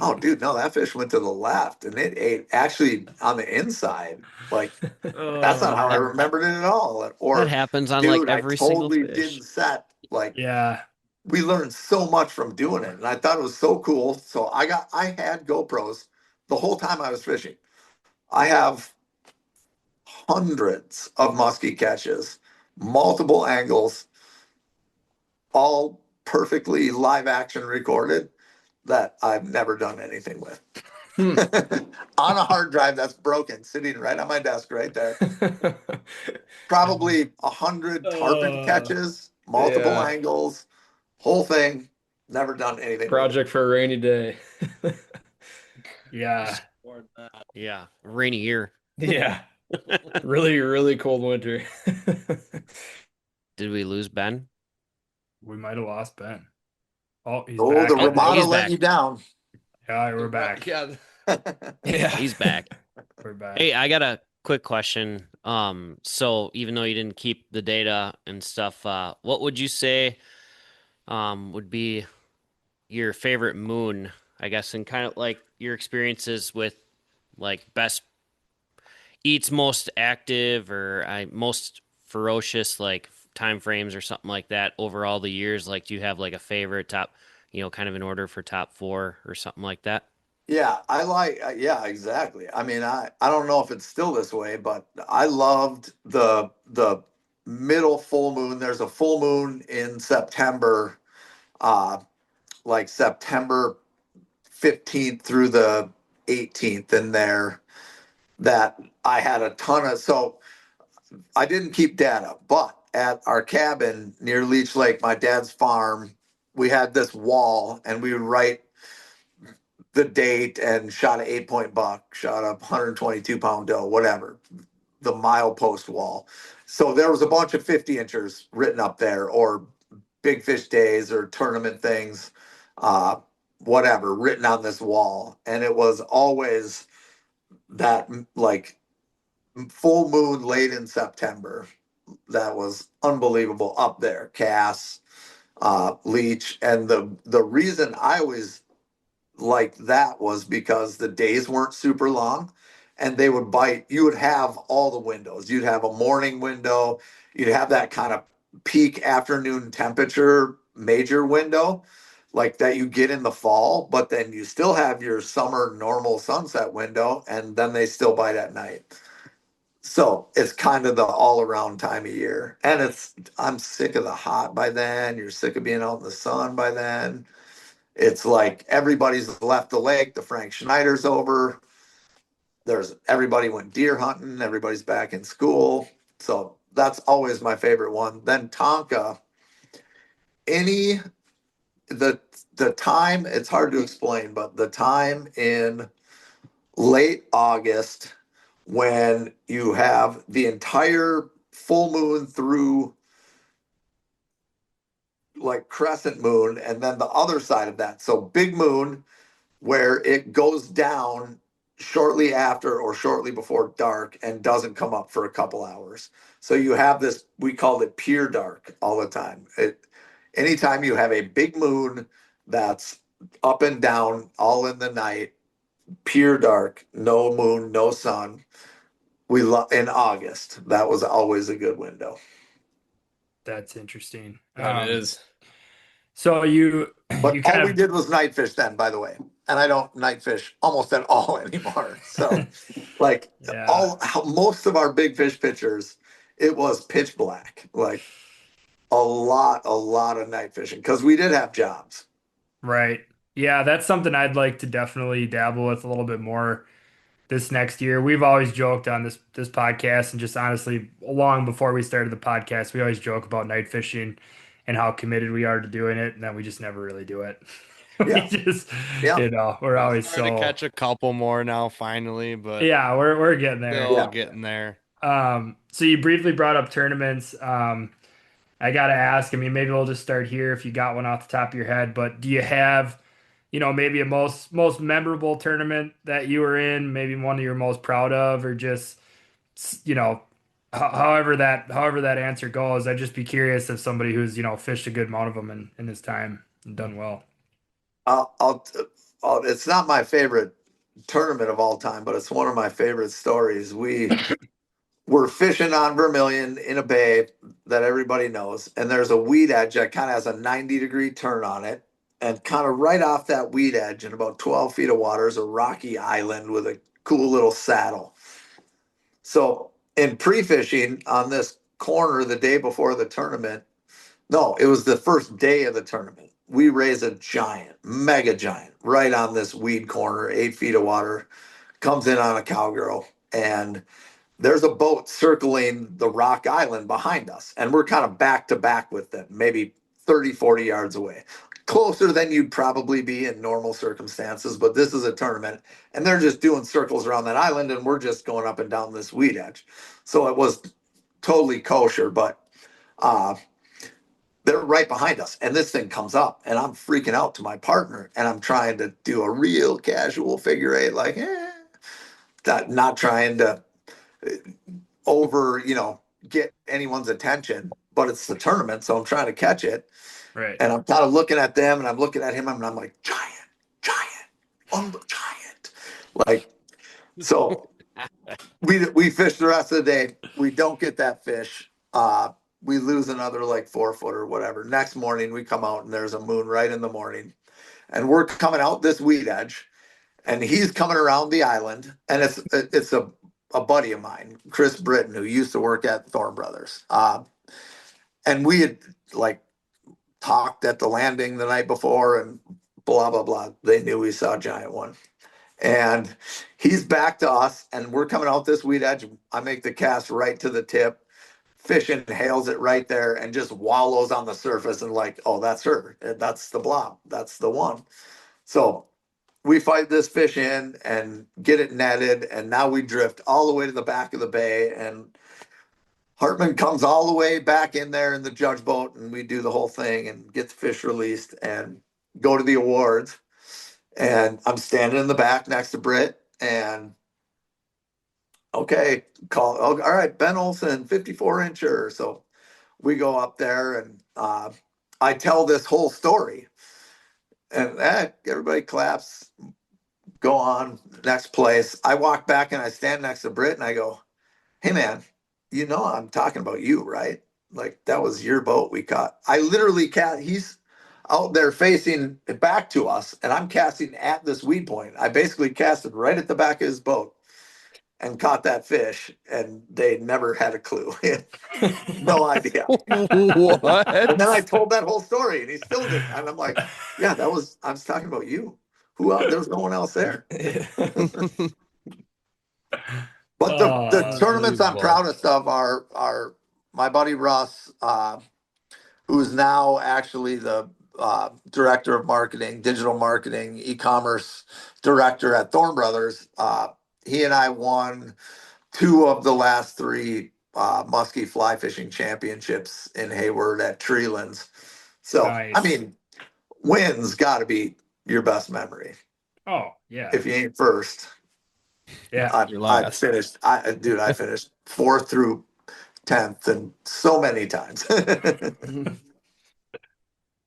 "Oh, dude, no, that fish went to the left, and it ate actually on the inside." Like that's not how I remembered it at all. That Or, happens on like dude, I every single totally fish. didn't set. Like Yeah. we learned so much from doing it, and I thought it was so cool. So I had GoPros the whole time I was fishing. I have hundreds of musky catches, multiple angles, all perfectly live action recorded that I've never done anything with. On a hard drive that's broken, sitting right on my desk right there. Probably 100 tarpon catches, multiple Yeah. angles, whole thing. Never done anything with it. Project for a rainy day. Yeah. Yeah, rainy year. Yeah. Really, really cold winter. Did we lose Ben? We might have lost Ben. Oh, he's Oh, back. the I think. Ramada he's let back. you down. Yeah, we're back. Yeah. Yeah. He's back. We're back. Hey, I got a quick question. So even though you didn't keep the data and stuff, what would you say would be your favorite moon, I guess, and kind of like your experiences with like best eats most active or most ferocious like time frames or something like that over all the years? Like, do you have like a favorite top, kind of in order for top 4 or something like that? Yeah, I like, yeah, exactly. I mean, I don't know if it's still this way, but I loved the middle full moon. There's a full moon in September, uh, like September 15th through the 18th in there, that I had a ton of. So I didn't keep data, but at our cabin near Leech Lake, my dad's farm, we had this wall, and we would write the date and shot an 8 point buck, shot a 122 pound doe, whatever, the milepost wall. So there was a bunch of 50 inchers written up there, or big fish days or tournament things, whatever, written on this wall. And it was always that like full moon late in September. That was unbelievable up there. Cass, Leech. And the reason I always like that was because the days weren't super long, and they would bite. You would have all the windows. You'd have a morning window, you'd have that kind of peak afternoon temperature major window like that you get in the fall, but then you still have your summer normal sunset window, and then they still bite at night. So it's kind of the all around time of year. And I'm sick of the hot by then. You're sick of being out in the sun by then. It's like everybody's left the lake. The Frank Schneider's over. Everybody went deer hunting. Everybody's back in school. So that's always my favorite one. Then Tonka, any the time, it's hard to explain, but the time in late August when you have the entire full moon through like crescent moon, and then the other side of that. So big moon, where it goes down shortly after or shortly before dark and doesn't come up for a couple hours. So you have this, we called it pure dark all the time. Anytime you have a big moon that's up and down all in the night, pure dark, no moon, no sun. In August, that was always a good window. That's interesting. That is. So you But you all kind we did was night fish then, by the way. And I don't night fish almost at all anymore. So, like, yeah, most of our big fish pictures, it was pitch black. Like, a lot of night fishing because we did have jobs. right. Yeah, that's something I'd like to definitely dabble with a little bit more this next year. We've always joked on this podcast, and just honestly, long before we started the podcast, we always joke about night fishing and how committed we are to doing it, and then we just never really do it. We Yeah. just, Yeah. we're always Starting to so, catch a couple more now, finally, but yeah, we're getting there. still Yeah. getting there. So you briefly brought up tournaments. I gotta ask, I mean, maybe we'll just start here if you got one off the top of your head, but do you have, maybe a most memorable tournament that you were in, maybe one you're most proud of, or just, you know, however that answer goes. I'd just be curious if somebody who's, fished a good amount of them in his time and done well. I'll, I'll, it's not my favorite tournament of all time, but it's one of my favorite stories. We were fishing on Vermilion in a bay that everybody knows, and there's a weed edge that kind of has a 90-degree turn on it. And kind of right off that weed edge, in about 12 feet of water, is a rocky island with a cool little saddle. So, in pre fishing on this corner the day before the tournament, no, it was the first day of the tournament. We raise a giant, mega giant, right on this weed corner, 8 feet of water, comes in on a cowgirl, and there's a boat circling the rock island behind us. And we're kind of back to back with them, maybe 30, 40 yards away. Closer than you'd probably be in normal circumstances, but this is a tournament, and they're just doing circles around that island, and we're just going up and down this weed edge. So it was totally kosher, but uh, they're right behind us, and this thing comes up, and I'm freaking out to my partner, and I'm trying to do a real casual figure eight, like, not trying to over, get anyone's attention, but it's the tournament, so I'm trying to catch it, Right. and I'm kind of looking at them, and I'm looking at him, and I'm like, giant, giant, like, so we fish the rest of the day. We don't get that fish. We lose another like 4 foot or whatever. Next morning we come out and there's a moon right in the morning, and we're coming out this weed edge, and he's coming around the island, and it's a buddy of mine, Chris Britton, who used to work at Thorne Brothers. And we had like talked at the landing the night before, and blah blah blah. They knew we saw a giant one. And he's back to us, and we're coming out this weed edge. I make the cast right to the tip. Fish inhales it right there and just wallows on the surface, and like, oh, that's her. That's the blob. That's the one. So we fight this fish in and get it netted, and now we drift all the way to the back of the bay, and Hartman comes all the way back in there in the judge boat, and we do the whole thing and get the fish released and go to the awards. And I'm standing in the back next to Britt, and okay, all right, Ben Olsen, 54-incher. So we go up there, and I tell this whole story, and everybody claps, go on, next place. I walk back and I stand next to Britt, and I go, hey man, I'm talking about you, right? Like, that was your boat we caught. I literally he's out there facing back to us, and I'm casting at this weed point. I basically casted right at the back of his boat and caught that fish, and they never had a clue. No idea. What? And then I told that whole story, and he still didn't. And I'm like, yeah, I was talking about you. Who else? There was no one else there. But the tournaments I'm proudest of are my buddy Russ, who's now actually the director of marketing, digital marketing, e-commerce director at Thorne Brothers. He and I won 2 of the last 3 musky fly fishing championships in Hayward at Treelands. So, Nice. I mean, wins got to be your best memory. Oh, yeah. If you ain't first. Yeah. I finished. I finished 4th through 10th, and so many times.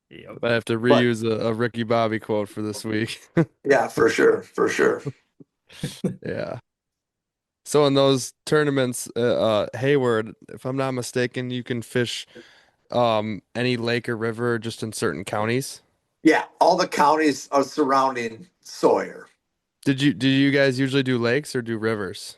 Yep. I have to reuse a Ricky Bobby quote for this week. Yeah, for sure. Yeah. So in those tournaments, Hayward, if I'm not mistaken, you can fish any lake or river just in certain counties? Yeah, all the counties are surrounding Sawyer. Did you guys usually do lakes or do rivers?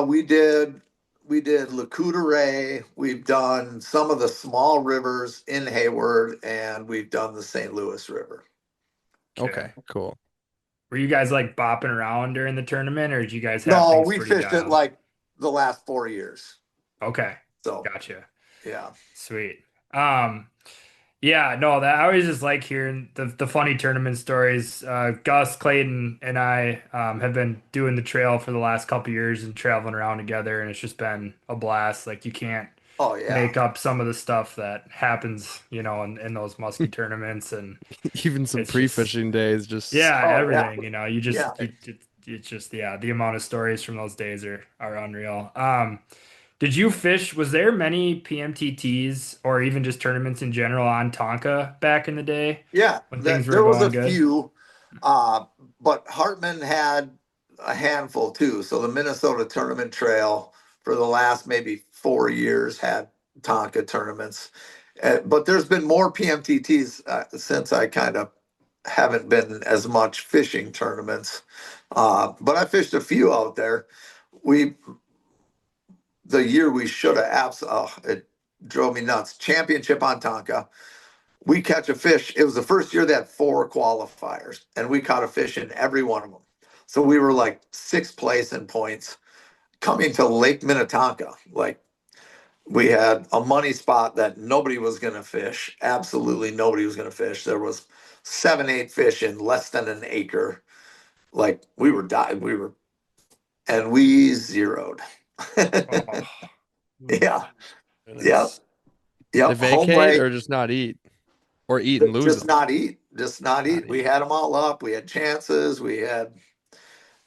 We did Ray. We've done some of the small rivers in Hayward, and we've done the St. Louis River. Okay, cool. Were you guys like bopping around during the tournament, or did you guys have No, things we pretty fished it dialed? like the last 4 years. Okay, So gotcha. yeah. Sweet. Um, yeah, no, that I always just like hearing the funny tournament stories. Gus, Clayton, and I have been doing the trail for the last couple years and traveling around together, and it's just been a blast. Like you can't Oh yeah. make up some of the stuff that happens, in those musky tournaments, and Even some it's just pre-fishing days, just yeah, Oh yeah. everything. You just Yeah. it's just the amount of stories from those days are unreal. Did you fish? Was there many PMTTs or even just tournaments in general on Tonka back in the day Yeah. when things That were there was a going good? few, but Hartman had a handful too. So the Minnesota Tournament Trail for the last maybe 4 years had Tonka tournaments. But there's been more PMTTs since I kind of haven't been as much fishing tournaments. But I fished a few out there. We the year we should have it drove me nuts. Championship on Tonka. We catch a fish. It was the first year they had 4 qualifiers, and we caught a fish in every one of them. So we were like sixth place in points coming to Lake Minnetonka. Like we had a money spot that nobody was going to fish. Absolutely nobody was going to fish. There was 7, 8 fish in less than an acre. Like we were dying. And we zeroed. Oh, Yeah. Yep. goodness. They Yep. Home vacate lake. or just not eat, or eat and lose Just them. not eat. Just not Not eat. We eat. had them all up. We had chances.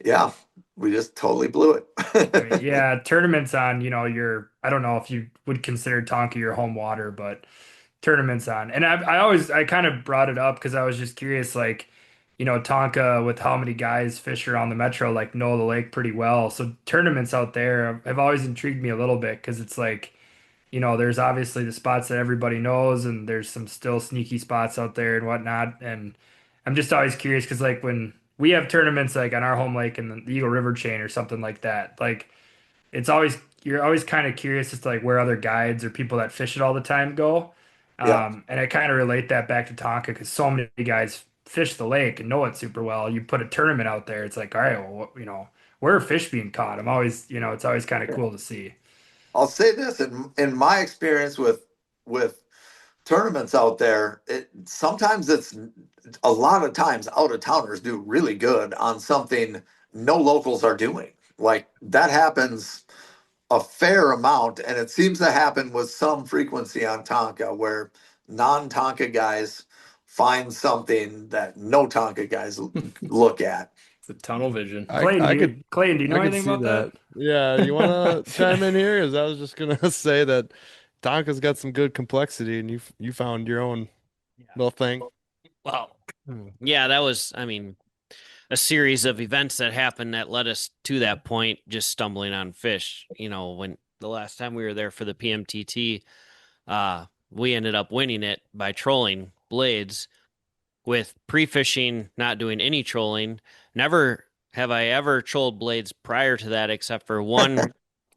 Yeah, we just totally blew I mean, it. yeah, tournaments on, I don't know if you would consider Tonka your home water, but tournaments on. And I kind of brought it up because I was just curious, like, Tonka with how many guys fish around the metro, like know the lake pretty well. So tournaments out there have always intrigued me a little bit because it's like, there's obviously the spots that everybody knows, and there's some still sneaky spots out there and whatnot. And I'm just always curious because, like, when we have tournaments like on our home lake in the Eagle River chain or something like that, like, you're always kind of curious as to like where other guides or people that fish it all the time go. Yeah, And I kind of relate that back to Tonka because so many guys fish the lake and know it super well. You put a tournament out there, it's like, all right, well, where are fish being caught? I'm always, it's always kind of cool to see. I'll say this in my experience with tournaments out there, sometimes it's a lot of times out of towners do really good on something no locals are doing. Like that happens a fair amount, and it seems to happen with some frequency on Tonka, where non-Tonka guys find something that no Tonka guys look at. It's a tunnel vision. I could Clayton, do you know I could anything see about that? that. Yeah, you want to chime in here? Because I was just gonna say that Tonka's got some good complexity, and you found your own little thing. Well, yeah, that was, I mean, a series of events that happened that led us to that point, just stumbling on fish. When the last time we were there for the PMTT, we ended up winning it by trolling blades with pre-fishing, not doing any trolling. Never have I ever trolled blades prior to that, except for one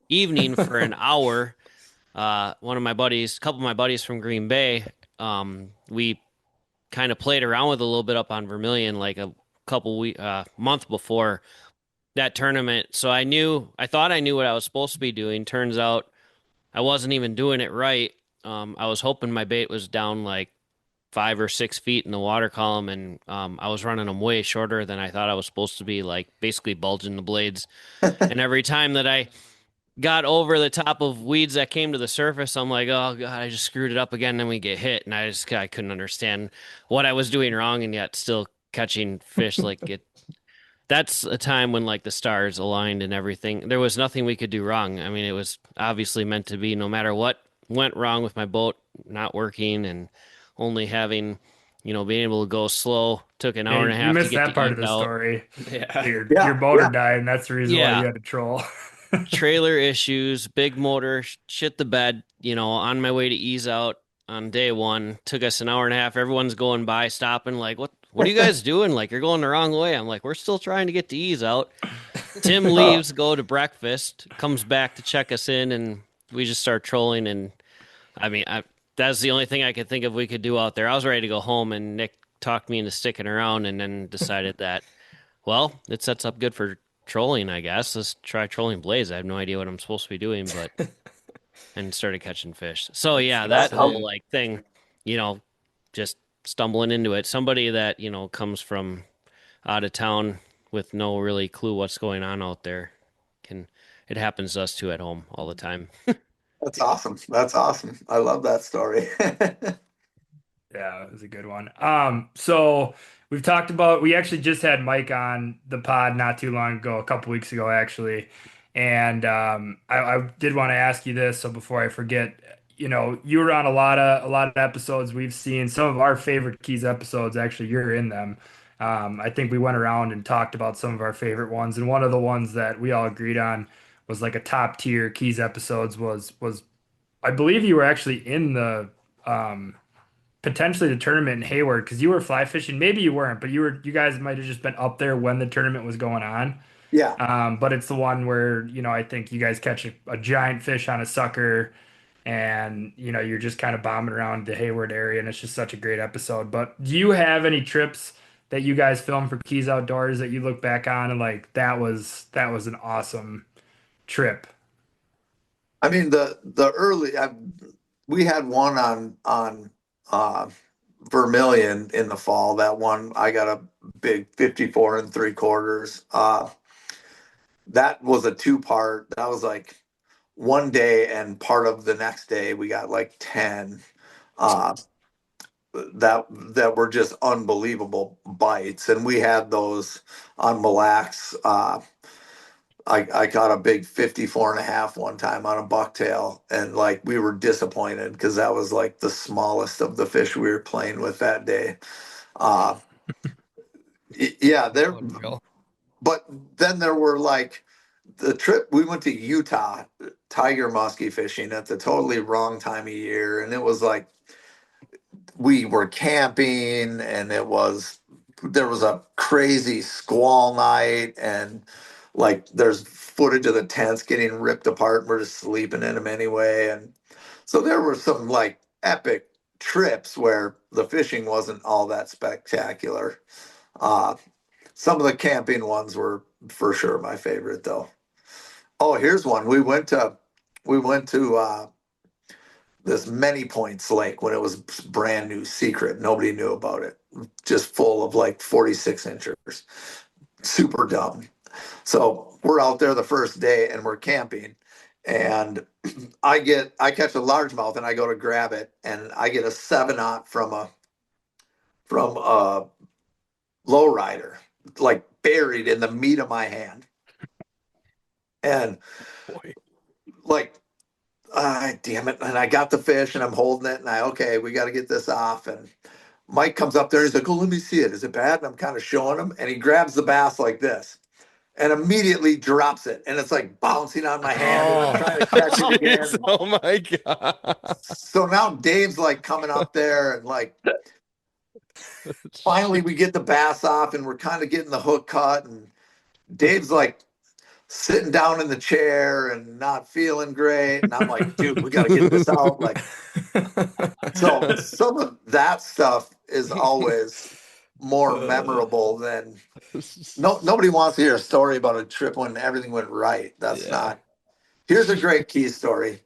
evening for an hour. One of my buddies, a couple of my buddies from Green Bay, we kind of played around with a little bit up on Vermilion like a month before that tournament. So I thought I knew what I was supposed to be doing. Turns out I wasn't even doing it right. I was hoping my bait was down like 5 or 6 feet in the water column, and I was running them way shorter than I thought I was supposed to be, like basically bulging the blades. And every time that I got over the top of weeds that came to the surface, I'm like, oh God, I just screwed it up again. Then we get hit, and I couldn't understand what I was doing wrong, and yet still catching fish. Like it, that's a time when like the stars aligned and everything. There was nothing we could do wrong. I mean, it was obviously meant to be. No matter what went wrong with my boat not working and only having, being able to go slow, took an hour and a You half to missed get that the part of eke the out. story. Yeah. Your Yeah, motor yeah, died, and that's the reason why you Yeah. had to troll. Trailer issues, big motor, shit the bed, on my way to ease out. on day one. Took us an hour and a half. Everyone's going by, stopping, like, what are you guys doing? Like, you're going the wrong way. I'm like, we're still trying to get to E's out. Tim leaves, go to breakfast, comes back to check us in, and we just start trolling. And I mean, that's the only thing I could think of we could do out there. I was ready to go home, and Nick talked me into sticking around, and then decided that, well, it sets up good for trolling, I guess. Let's try trolling Blaze. I have no idea what I'm supposed to be doing, but and started catching fish. So yeah, that That's whole like thing, just stumbling into it. Somebody that, comes from out of town with no really clue what's going on out there it happens to us too at home all the time. That's awesome. That's awesome. I love that story. Yeah, it was a good one. So we actually just had Mike on the pod not too long ago, a couple weeks ago actually. And I did want to ask you this, so before I forget, you were on a lot of episodes we've seen. Some of our favorite Keys episodes, actually, you're in them. I think we went around and talked about some of our favorite ones, and one of the ones that we all agreed on was like a top tier Keys episodes was I believe you were actually in the potentially the tournament in Hayward because you were fly fishing. Maybe you weren't, but you guys might have just been up there when the tournament was going on. Yeah. But it's the one where, I think you guys catch a giant fish on a sucker and, you're just kind of bombing around the Hayward area, and it's just such a great episode. But do you have any trips that you guys filmed for Keys Outdoors that you look back on and like that was an awesome trip? I mean, we had one on Vermilion in the fall. That one, I got a big 54 and 3/4. That was a two-part. That was like one day, and part of the next day we got like 10 that were just unbelievable bites, and we had those on Mille Lacs. I got a big 54.5 one time on a bucktail, and like we were disappointed because that was like the smallest of the fish we were playing with that day. Uh, yeah, there. Unreal. But then there were like the trip we went to Utah, tiger musky fishing at the totally wrong time of year, and it was like we were camping, and there was a crazy squall night, and like there's footage of the tents getting ripped apart, and we're just sleeping in them anyway. And so there were some like epic trips where the fishing wasn't all that spectacular. Some of the camping ones were for sure my favorite though. Oh, here's one. We went to this Many Points Lake when it was brand new, secret. Nobody knew about it. Just full of like 46 inchers. Super dumb. So we're out there the first day and we're camping, and I catch a largemouth and I go to grab it, and I get a 7/0 from a lowrider, like buried in the meat of my hand. And Boy. like, damn it. And I got the fish and I'm holding it, and okay, we got to get this off. And Mike comes up there. He's like, oh, let me see it. Is it bad? And I'm kind of showing him, and he grabs the bass like this and immediately drops it. And it's like bouncing on my hand, and I'm trying to catch it again. Jeez, oh my God. So now Dave's like coming up there, and like finally we get the bass off, and we're kind of getting the hook cut, and Dave's like sitting down in the chair and not feeling great. And I'm like, dude, we got to get this out. Like, so some of that stuff is always more memorable than nobody wants to hear a story about a trip when everything went right. That's not. Here's a great key story.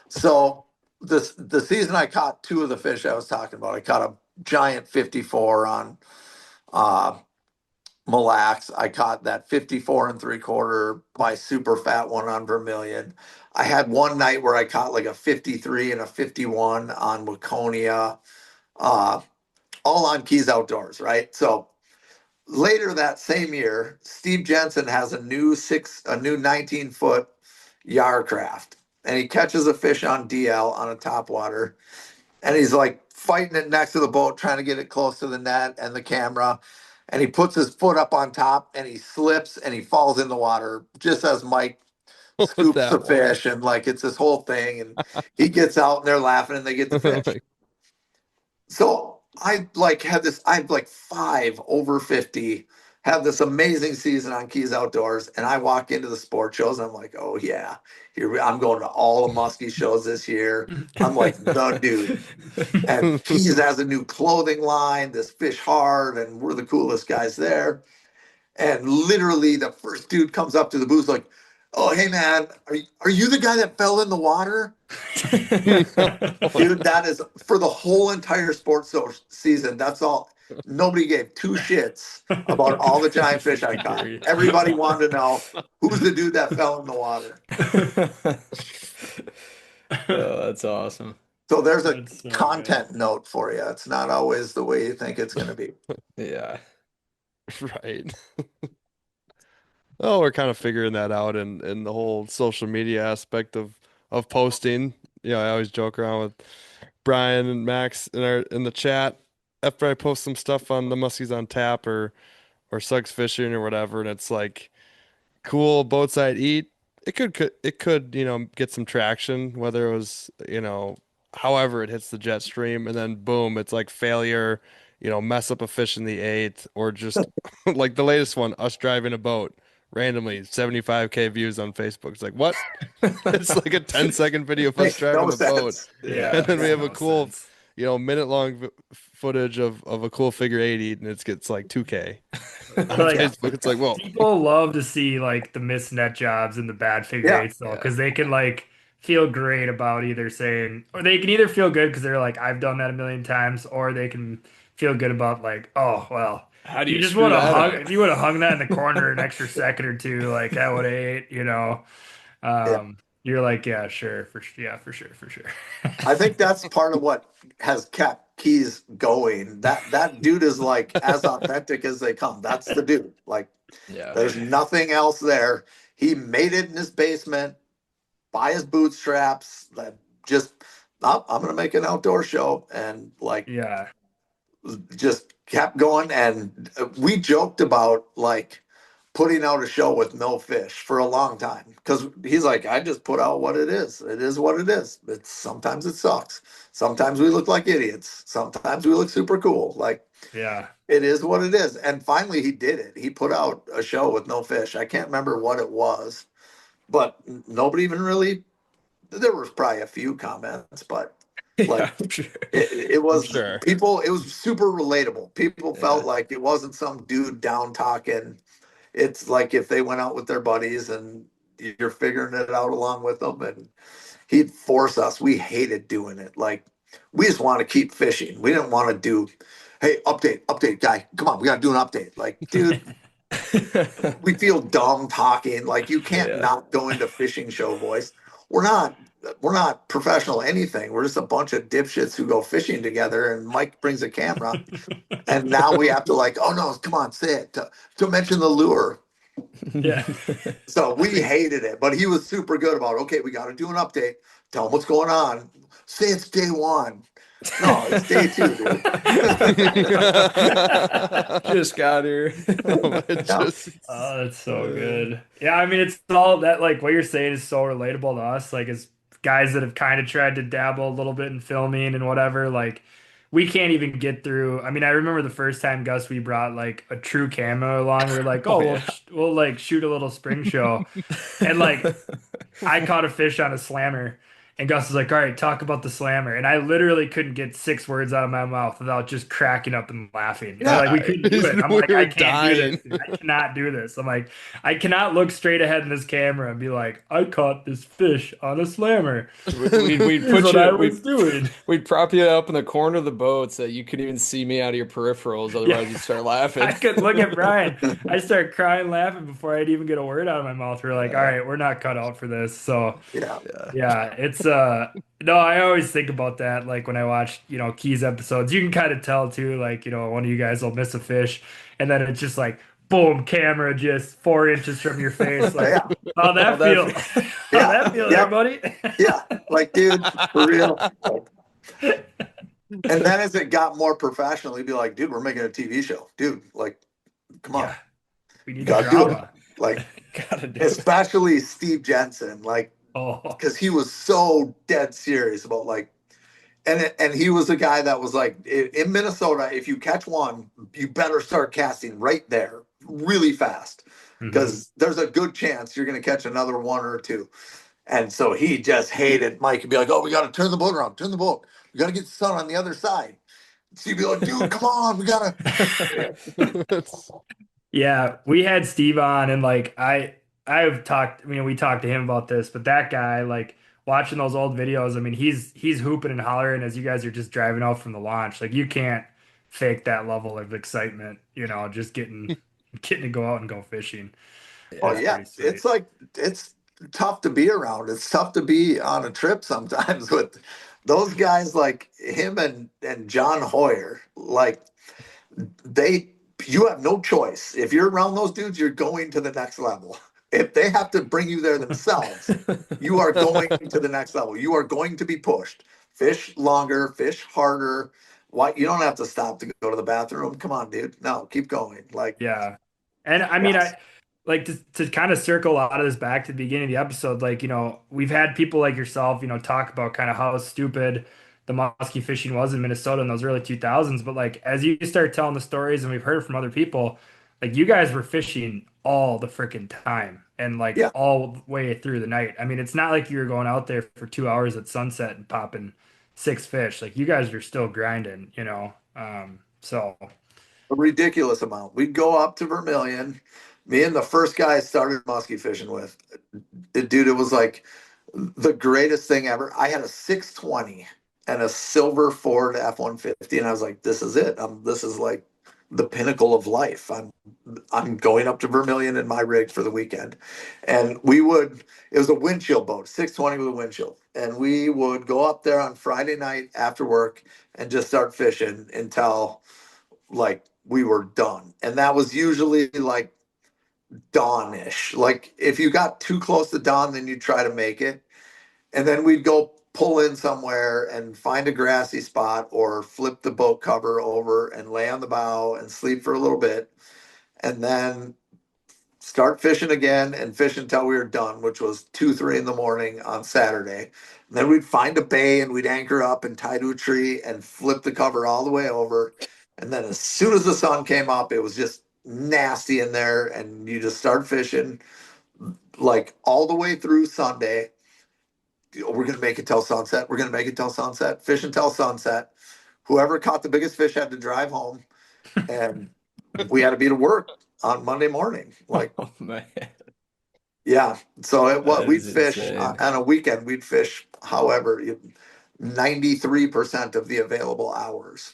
So the season I caught two of the fish I was talking about. I caught a giant 54 on Mille Lacs. I caught that 54 and 3/4 by super fat one on Vermilion. I had one night where I caught like a 53 and a 51 on Waconia, all on Keys Outdoors, right? So later that same year, Steve Jensen has a new 19-foot Yarcraft, and he catches a fish on DL on a topwater, and he's like fighting it next to the boat, trying to get it close to the net and the camera. And he puts his foot up on top, and he slips, and he falls in the water just as Mike scoops the fish. And like, it's this whole thing, and he gets out, and they're laughing, and they get the fish. So I like had this, I have like 5 over 50, have this amazing season on Keys Outdoors, and I walk into the sport shows and I'm like, oh yeah, I'm going to all the musky shows this year. I'm like the dude. And Keys has a new clothing line, this Fish Hard, and we're the coolest guys there. And literally the first dude comes up to the booth like, oh hey man, are you the guy that fell in the water? Dude, that is for the whole entire sports season. That's all. Nobody gave 2 shits about all the giant fish I caught. Everybody wanted to know who's the dude that fell in the water. Oh, that's awesome. So there's a That's so content note for you. It's not always the way you think it's going to be. Yeah. Right. Oh, we're kind of figuring that out in the whole social media aspect of posting. You know, I always joke around with Brian and Max in the chat after I post some stuff on the Muskies on Tap or Suggs Fishing or whatever, and it's like cool boat side eat. It could get some traction, whether it was however it hits the jet stream, and then boom, it's like failure, mess up a fish in the eighth, or just like the latest one, us driving a boat randomly, 75K views on Facebook. It's like what? It's like a 10-second video of us Makes driving no the boat, sense. Yeah. and then we makes have a no cool, sense. minute long footage of a cool figure eight eat, and it gets like 2K on Like, Facebook. It's like whoa. people love to see like the missed net jobs and the bad figure Yeah. eights though, because they can like feel great about either saying, or they can either feel good because they're like, I've done that a million times, or they can feel good about like, oh well, How do you you just screw would have that hung up? if you would have hung that in the corner an extra second or two, like I would have ate. Yeah. You're like, yeah, sure, for sure. I think that's part of what has kept Keys going. That dude is like as authentic as they come. That's the dude. Like Yeah. there's nothing else there. He made it in his basement by his bootstraps. That just oh, I'm gonna make an outdoor show and like Yeah. just kept going. And we joked about like putting out a show with no fish for a long time because he's like, I just put out what it is. It is what it is. It's sometimes it sucks. Sometimes we look like idiots. Sometimes we look super cool. Like Yeah. it is what it is. And finally he did it. He put out a show with no fish. I can't remember what it was, but nobody even really, there was probably a few comments, but Yeah, like I'm sure. it was Sure. people, it was super relatable. People felt Yeah. like it wasn't some dude down talking. It's like if they went out with their buddies and you're figuring it out along with them, and he'd force us. We hated doing it. Like we just want to keep fishing. We didn't want to do, hey, update, guy, come on, we got to do an update. Like, dude, we feel dumb talking. Like you can't Yeah. not go into fishing show voice. We're not professional anything. We're just a bunch of dipshits who go fishing together, and Mike brings a camera. And now we have to like, oh no, come on, say it to mention the lure. Yeah. So we hated it, but he was super good about, okay, we got to do an update. Tell him what's going on. Say it's day 1. No, it's day 2, dude. Just got here. It just- Oh, that's so good. Yeah, I mean, it's all that, like, what you're saying is so relatable to us. Like, as guys that have kind of tried to dabble a little bit in filming and whatever, like, we can't even get through. I mean, I remember the first time, Gus, we brought like a true camera along. We are like, oh, Oh, we'll, yeah. we'll like shoot a little spring show. And like, I caught a fish on a slammer, and Gus was like, "All right, talk about the slammer." And I literally couldn't get 6 words out of my mouth without just cracking up and laughing. Yeah, Like we couldn't do it. I'm we like, were I can't do dying. this. Dude. I cannot do this. I'm like, I cannot look straight ahead in this camera and be like, I caught this fish on a slammer. We'd Here's put what you. I was doing. We'd prop you up in the corner of the boat so that you couldn't even see me out of your peripherals. Otherwise, you'd start laughing. I could look at Brian. I start crying, laughing before I'd even get a word out of my mouth. We're like, all right, we're not cut out for this. So Yeah. yeah, it's no, I always think about that. Like when I watch, Keys episodes, you can kind of tell too. Like one of you guys will miss a fish, and then it's just like boom, camera just 4 inches from your face. Like, Yeah. how'd that How'd that feel? How'd that feel, Yeah. there, buddy? Yeah. Like, dude, for real. And then as it got more professional, he'd be like, dude, we're making a TV show. Dude, like, come on. Yeah. We need Gotta do it. drama. Like, Gotta do it. especially Steve Jensen, like, Oh, because he was so dead serious about like And he was a guy that was like, in Minnesota, if you catch one, you better start casting right there really fast because there's a good chance you're going to catch another one or two. And so he just hated Mike and be like, oh, we got to turn the boat around, turn the boat. We got to get the sun on the other side. So you'd be like, dude, come on, we got to. Yeah, we had Steve on, and like I've talked, we talked to him about this, but that guy, like watching those old videos, I mean, he's hooping and hollering as you guys are just driving out from the launch. Like you can't fake that level of excitement, just getting to go out and go fishing. Oh, That's yeah. pretty sweet. It's like, it's tough to be around. It's tough to be on a trip sometimes with those guys like him and John Hoyer. Like, you have no choice. If you're around those dudes, you're going to the next level. If they have to bring you there themselves, you are going to the next level. You are going to be pushed. Fish longer, fish harder. Why you don't have to stop to go to the bathroom. Come on, dude. No, keep going. Like, Yeah. And I mean, yes. I like to kind of circle a lot of this back to the beginning of the episode. Like, we've had people like yourself, talk about kind of how stupid the musky fishing was in Minnesota in those early 2000s. But like, as you start telling the stories and we've heard from other people, like you guys were fishing all the freaking time and like Yeah. all the way through the night. I mean, it's not like you were going out there for 2 hours at sunset and popping 6 fish. Like you guys are still grinding. So A ridiculous amount. We'd go up to Vermilion. Me and the first guy I started musky fishing with, dude, it was like the greatest thing ever. I had a 620 and a silver Ford F-150, and I was like, "This is it. This is like the pinnacle of life. I'm going up to Vermilion in my rig for the weekend." And it was a windshield boat, 620 with a windshield, and we would go up there on Friday night after work and just start fishing until like we were done. And that was usually like dawn-ish. Like if you got too close to dawn, then you try to make it. And then we'd go pull in somewhere and find a grassy spot or flip the boat cover over and lay on the bow and sleep for a little bit. And then start fishing again and fish until we were done, which was 2, 3 in the morning on Saturday. And then we'd find a bay and we'd anchor up and tie to a tree and flip the cover all the way over. And then as soon as the sun came up, it was just nasty in there. And you just start fishing like all the way through Sunday. We're going to make it till sunset. We're going to make it till sunset. Fish until sunset. Whoever caught the biggest fish had to drive home. And we had to be to work on Monday morning. Like, Oh man. yeah. So That we'd is fish insane. on a weekend. We'd fish, however, 93% of the available hours.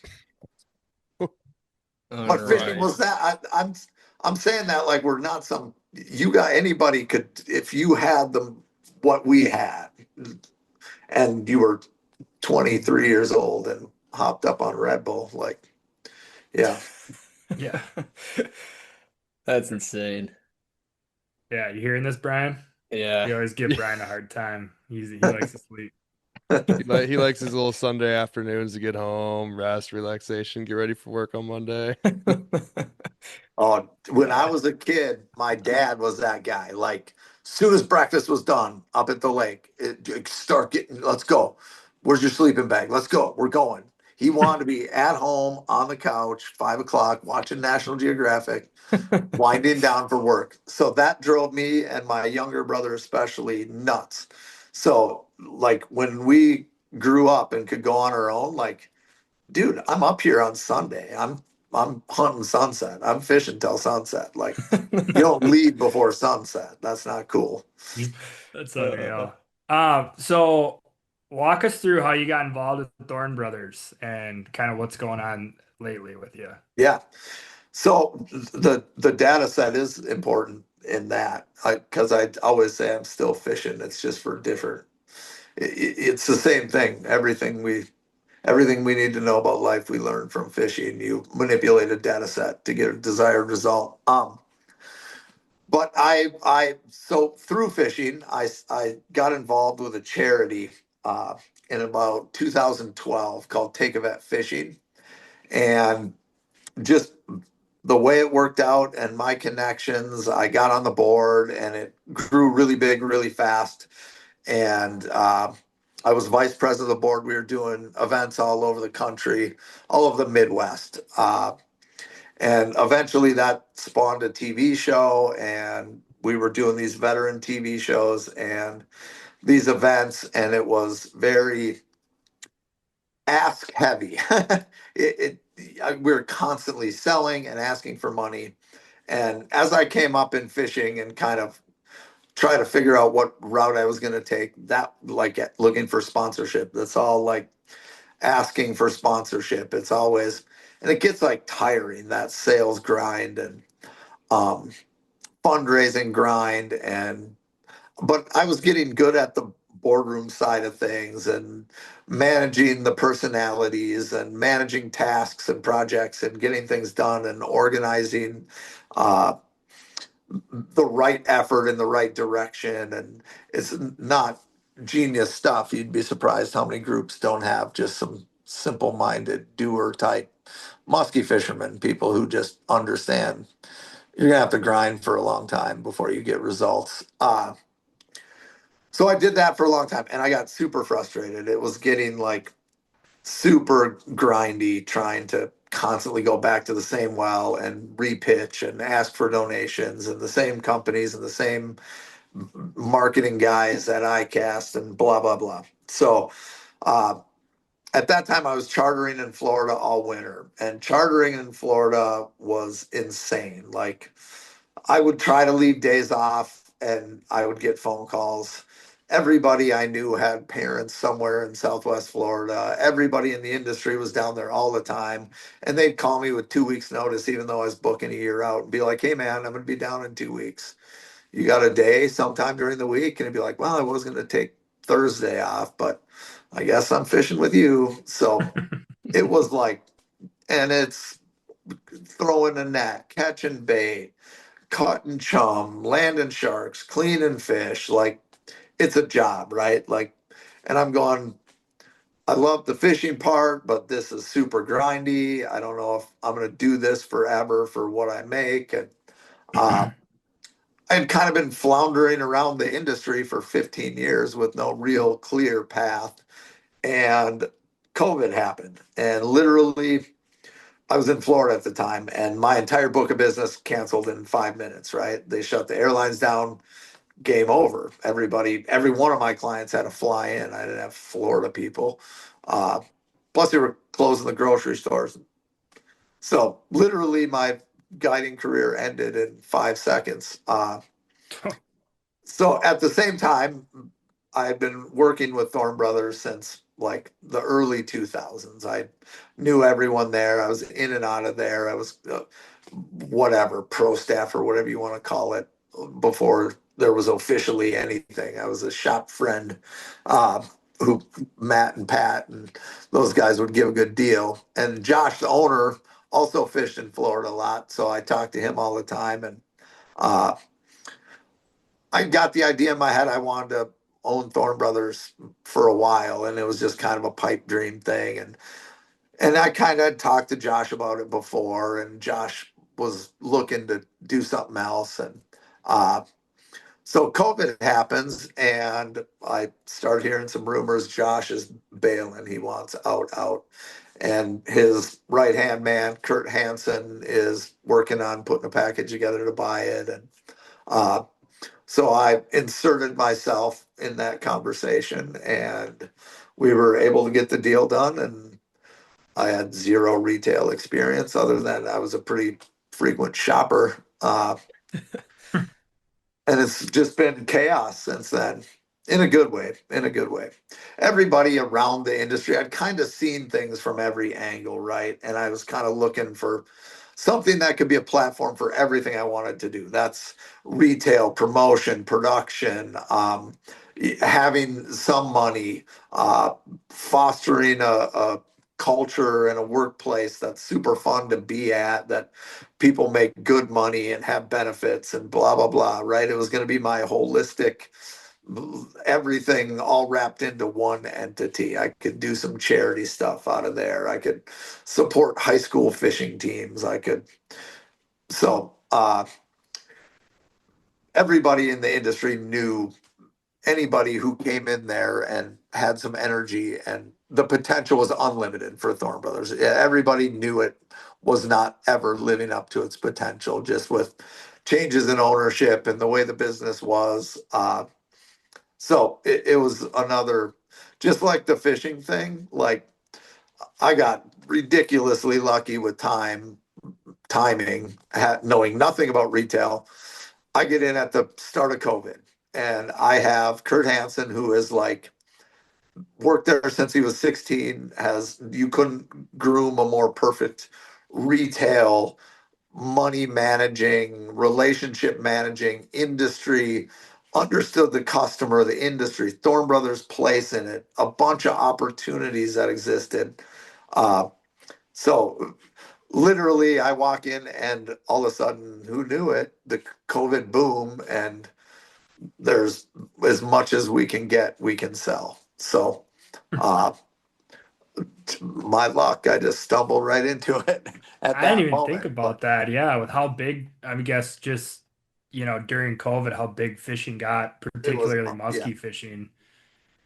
All But fishing right. was that. I'm saying that like we're not some. You got anybody could if you had what we had, and you were 23 years old and hopped up on Red Bull. Like, yeah. yeah. That's insane. Yeah, you hearing this, Brian? You Yeah. always give Brian a hard time. He likes to sleep. He likes his little Sunday afternoons to get home, rest, relaxation, get ready for work on Monday. Oh, when I was a kid, my dad was that guy. Like, soon as breakfast was done up at the lake, let's go. Where's your sleeping bag? Let's go. We're going. He wanted to be at home on the couch, 5 o'clock, watching National Geographic, winding down for work. So that drove me and my younger brother especially nuts. So, like, when we grew up and could go on our own, like, dude, I'm up here on Sunday. I'm hunting sunset. I'm fishing till sunset. Like, you don't leave before sunset. That's not cool. That's unreal. So walk us through how you got involved with the Thorne Brothers and kind of what's going on lately with you. Yeah. So the data set is important in that because I always say I'm still fishing. It's just for different. It's the same thing. Everything we need to know about life we learn from fishing. You manipulate a data set to get a desired result. But so through fishing, I got involved with a charity in about 2012 called Take a Vet Fishing, and just the way it worked out and my connections, I got on the board and it grew really big, really fast. And I was vice president of the board. We were doing events all over the country, all over the Midwest. And eventually that spawned a TV show, and we were doing these veteran TV shows and these events, and it was very ask heavy. We were constantly selling and asking for money. And as I came up in fishing and kind of try to figure out what route I was going to take, that like looking for sponsorship, that's all like asking for sponsorship. It's always, and it gets like tiring, that sales grind and um, fundraising grind. And, but I was getting good at the boardroom side of things and managing the personalities and managing tasks and projects and getting things done and organizing uh, the right effort in the right direction. And it's not genius stuff. You'd be surprised how many groups don't have just some simple minded doer type musky fishermen, people who just understand you're gonna have to grind for a long time before you get results. So I did that for a long time and I got super frustrated. It was getting like super grindy trying to constantly go back to the same well and repitch and ask for donations and the same companies and the same marketing guys at ICAST and blah blah blah. So uh, at that time I was chartering in Florida all winter, and chartering in Florida was insane. Like I would try to leave days off and I would get phone calls. Everybody I knew had parents somewhere in Southwest Florida. Everybody in the industry was down there all the time. And they'd call me with 2 weeks notice, even though I was booking a year out, and be like, hey man, I'm going to be down in 2 weeks. You got a day sometime during the week? And it'd be like, well, I was going to take Thursday off, but I guess I'm fishing with you. So it was like, and it's throwing a net, catching bait, cutting chum, landing sharks, cleaning fish. Like it's a job, right? Like, and I'm going, I love the fishing part, but this is super grindy. I don't know if I'm going to do this forever for what I make. And uh, I'd kind of been floundering around the industry for 15 years with no real clear path. And COVID happened. And literally, I was in Florida at the time, and my entire book of business canceled in 5 minutes, right? They shut the airlines down, game over. Everybody, every one of my clients had to fly in. I didn't have Florida people. Uh, Plus, they were closing the grocery stores. So, literally, my guiding career ended in 5 seconds. So, at the same time, I've been working with Thorne Brothers since like the early 2000s. I knew everyone there. I was in and out of there. I was whatever, pro staff or whatever you want to call it, before there was officially anything. I was a shop friend uh, who Matt and Pat and those guys would give a good deal. And Josh, the owner, also fished in Florida a lot. So I talked to him all the time. And uh, I got the idea in my head I wanted to own Thorne Brothers for a while, and it was just kind of a pipe dream thing. And I kind of talked to Josh about it before, and Josh was looking to do something else. And uh, so COVID happens, and I start hearing some rumors. Josh is bailing; he wants out. And his right hand man, Kurt Hansen, is working on putting a package together to buy it. And uh, so I inserted myself in that conversation, and we were able to get the deal done. And I had zero retail experience other than I was a pretty frequent shopper. And it's just been chaos since then, in a good way, in a good way. Everybody around the industry, I'd kind of seen things from every angle, right? And I was kind of looking for something that could be a platform for everything I wanted to do. That's retail, promotion, production, having some money, fostering a culture and a workplace that's super fun to be at, that people make good money and have benefits and blah blah blah, right? It was going to be my holistic everything all wrapped into one entity. I could do some charity stuff out of there. I could support high school fishing teams. I could, so everybody in the industry knew anybody who came in there and had some energy, and the potential was unlimited for Thorne Brothers. Everybody knew it was not ever living up to its potential, just with changes in ownership and the way the business was. So it was another, just like the fishing thing. Like, I got ridiculously lucky with timing, knowing nothing about retail. I get in at the start of COVID, and I have Kurt Hansen, who is like worked there since he was 16. You couldn't groom a more perfect retail, money managing, relationship managing industry, understood the customer, the industry, Thorne Brothers' place in it, a bunch of opportunities that existed. So literally, I walk in, and all of a sudden, who knew it? The COVID boom, and there's as much as we can get, we can sell. So, my luck, I just stumbled right into it at I didn't that even think moment. about that. Yeah, with how big, I guess just, during COVID, how big fishing got, It was, particularly yeah, musky fishing.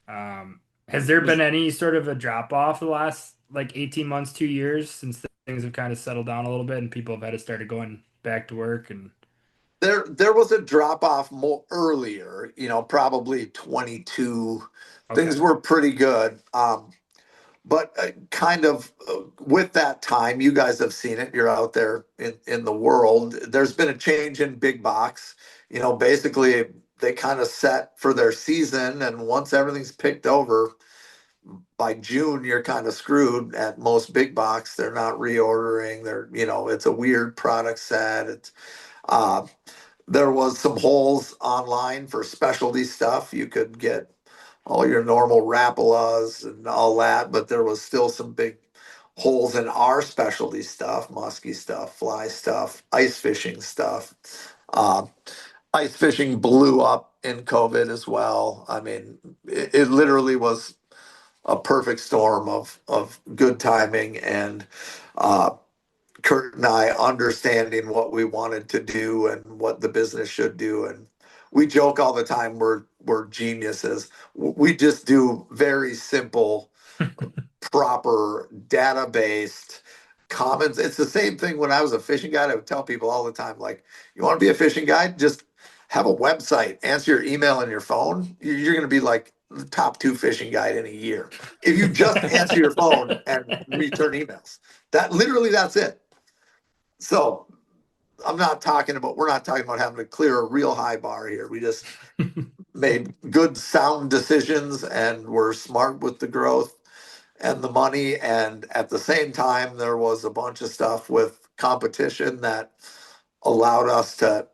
Has there it was been any sort of a drop off the last like 18 months, 2 years since things have kind of settled down a little bit and people have had to start going back to work and there was a drop off more earlier, probably 22. Things okay. were pretty good. But kind of with that time, you guys have seen it. You're out there in the world. There's been a change in big box. Basically, they kind of set for their season, and once everything's picked over, by June, you're kind of screwed at most big box. They're not reordering. It's a weird product set. Uh, there was some holes online for specialty stuff. You could get all your normal Rapalas and all that, but there was still some big holes in our specialty stuff, musky stuff, fly stuff, ice fishing stuff. Um, Ice fishing blew up in COVID as well. I mean, it literally was a perfect storm of good timing, and uh, Kurt and I understanding what we wanted to do and what the business should do. And we joke all the time, we're geniuses. We just do very simple, proper, data based comments. It's the same thing when I was a fishing guide. I would tell people all the time, like, you want to be a fishing guide? Just have a website, answer your email on your phone. You're going to be like the top two fishing guide in a year. If you just answer your phone and return emails, that's it. So we're not talking about having to clear a real high bar here. We just made good, sound decisions, and were smart with the growth and the money. And at the same time, there was a bunch of stuff with competition that allowed us to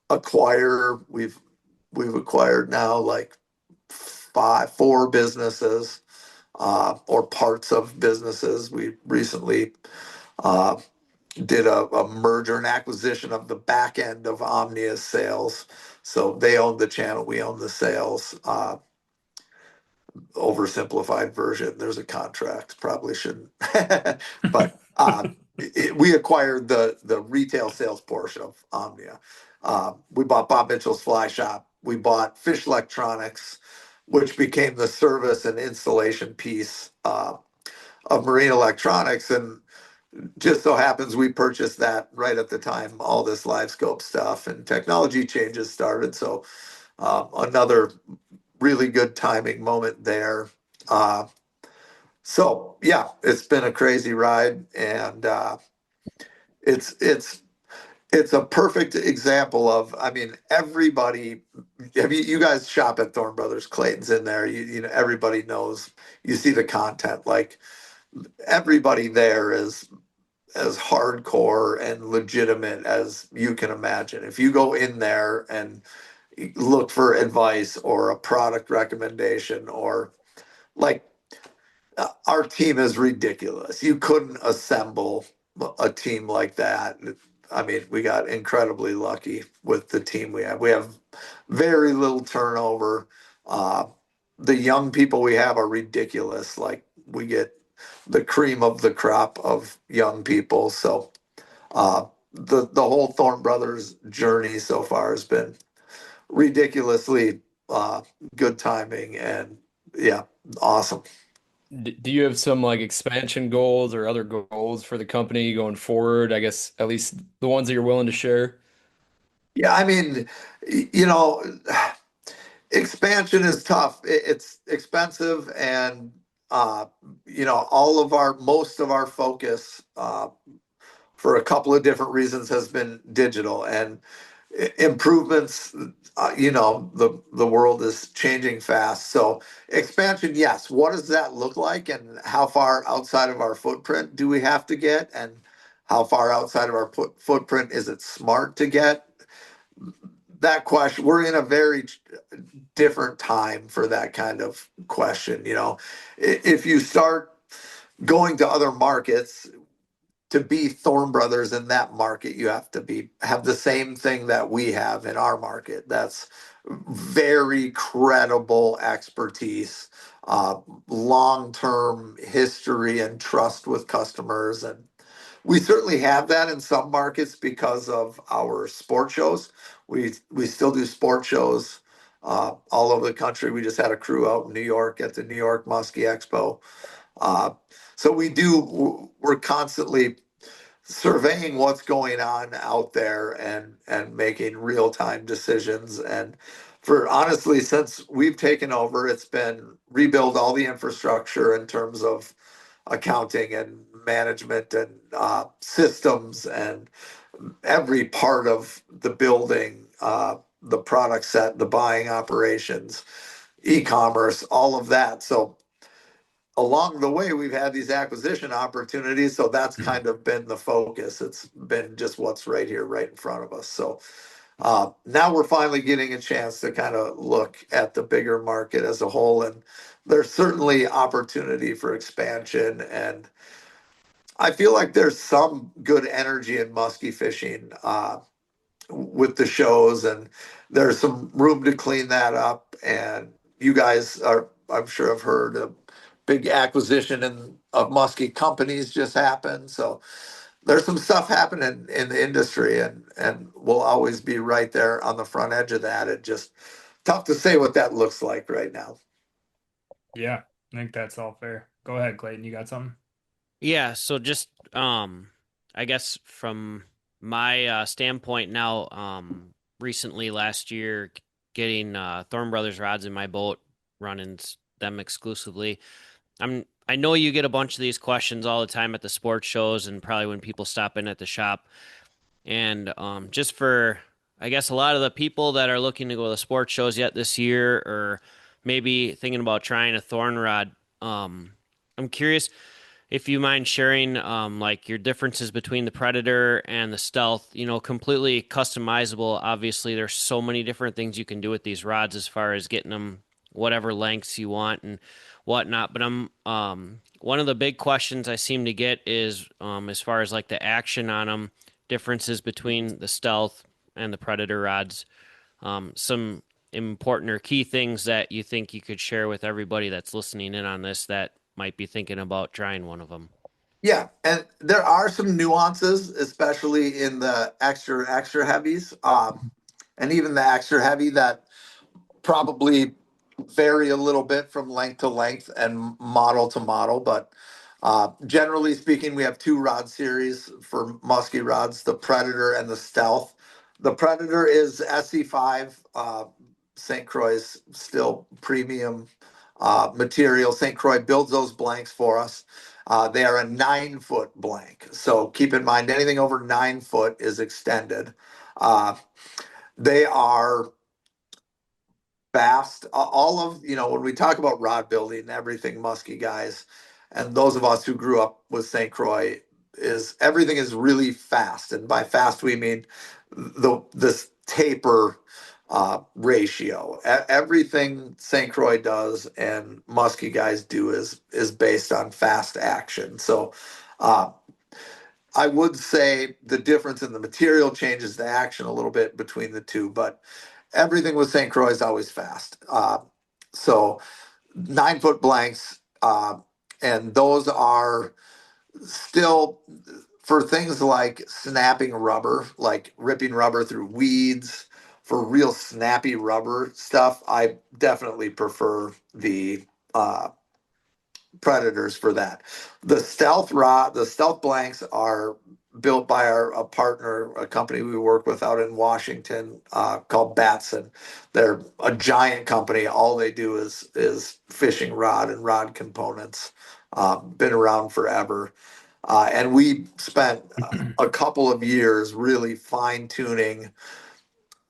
acquire. We've acquired now like four businesses, or parts of businesses. We recently uh, did a merger and acquisition of the back end of Omnia's sales. So they own the channel, we own the sales. Oversimplified version. There's a contract, probably shouldn't. But we acquired the retail sales portion of Omnia. We bought Bob Mitchell's Fly Shop. We bought Fish Electronics, which became the service and installation piece of Marine Electronics. And just so happens we purchased that right at the time all this live scope stuff and technology changes started. So another really good timing moment there. So yeah, it's been a crazy ride, and it's a perfect example of, I mean, everybody. You guys shop at Thorne Brothers? Clayton's in there. Everybody knows. You see the content. Like, everybody there is as hardcore and legitimate as you can imagine. If you go in there and look for advice or a product recommendation, or like, our team is ridiculous. You couldn't assemble a team like that. I mean, we got incredibly lucky with the team we have. We have very little turnover. The young people we have are ridiculous. Like, we get the cream of the crop of young people. So the whole Thorne Brothers journey so far has been ridiculously good timing, and yeah, awesome. Do you have some like expansion goals or other goals for the company going forward? I guess at least the ones that you're willing to share. Yeah, I mean, you know, expansion is tough. It's expensive, and uh, all of our most of our focus for a couple of different reasons has been digital and improvements. The world is changing fast, so expansion, yes. What does that look like, and how far outside of our footprint do we have to get, and how far outside of our footprint is it smart to get? That question, we're in a very different time for that kind of question. If you start going to other markets, to be Thorne Brothers in that market, you have to have the same thing that we have in our market. That's very credible expertise, long-term history and trust with customers. And we certainly have that in some markets because of our sport shows. We still do sport shows all over the country. We just had a crew out in New York at the New York Musky Expo. So we're constantly surveying what's going on out there and making real-time decisions. And for honestly, since we've taken over, it's been rebuild all the infrastructure in terms of accounting and management and systems and every part of the building, the product set, the buying operations, e-commerce, all of that. So along the way, we've had these acquisition opportunities. So that's kind of been the focus. It's been just what's right here, right in front of us. So now we're finally getting a chance to kind of look at the bigger market as a whole. And there's certainly opportunity for expansion. And I feel like there's some good energy in musky fishing with the shows, and there's some room to clean that up. And you guys are, I'm sure, have heard a big acquisition of musky companies just happened. So there's some stuff happening in the industry, and we'll always be right there on the front edge of that. It just tough to say what that looks like right now. Yeah, I think that's all fair. Go ahead, Clayton. You got something? Yeah, so just I guess from my standpoint now, recently last year getting Thorne Brothers rods in my boat, running them exclusively. I know you get a bunch of these questions all the time at the sports shows and probably when people stop in at the shop. And just for I guess a lot of the people that are looking to go to the sports shows yet this year or maybe thinking about trying a Thorne rod, I'm curious if you mind sharing like your differences between the Predator and the Stealth, completely customizable. Obviously, there's so many different things you can do with these rods as far as getting them whatever lengths you want and whatnot. But I'm one of the big questions I seem to get is as far as like the action on them, differences between the Stealth and the Predator rods, some important or key things that you think you could share with everybody that's listening in on this that might be thinking about trying one of them. Yeah, and there are some nuances, especially in the extra heavies, and even the extra heavy that probably vary a little bit from length to length and model to model. But generally speaking, we have two rod series for musky rods: the Predator and the Stealth. The Predator is SC5. St. Croix's still premium material. St. Croix builds those blanks for us. They are a 9-foot blank. So keep in mind, anything over 9 foot is extended. They are fast. All of, when we talk about rod building, everything musky guys, and those of us who grew up with St. Croix, is everything is really fast. And by fast, we mean this taper ratio. Everything St. Croix does and musky guys do is based on fast action. So I would say the difference in the material changes the action a little bit between the two, but everything with St. Croix is always fast. So 9-foot blanks, and those are still for things like snapping rubber, like ripping rubber through weeds for real snappy rubber stuff, I definitely prefer the Predators for that. The stealth blanks are built by a partner, a company we work with out in Washington called Batson. They're a giant company. All they do is fishing rod and rod components. Been around forever. And we spent a couple of years really fine tuning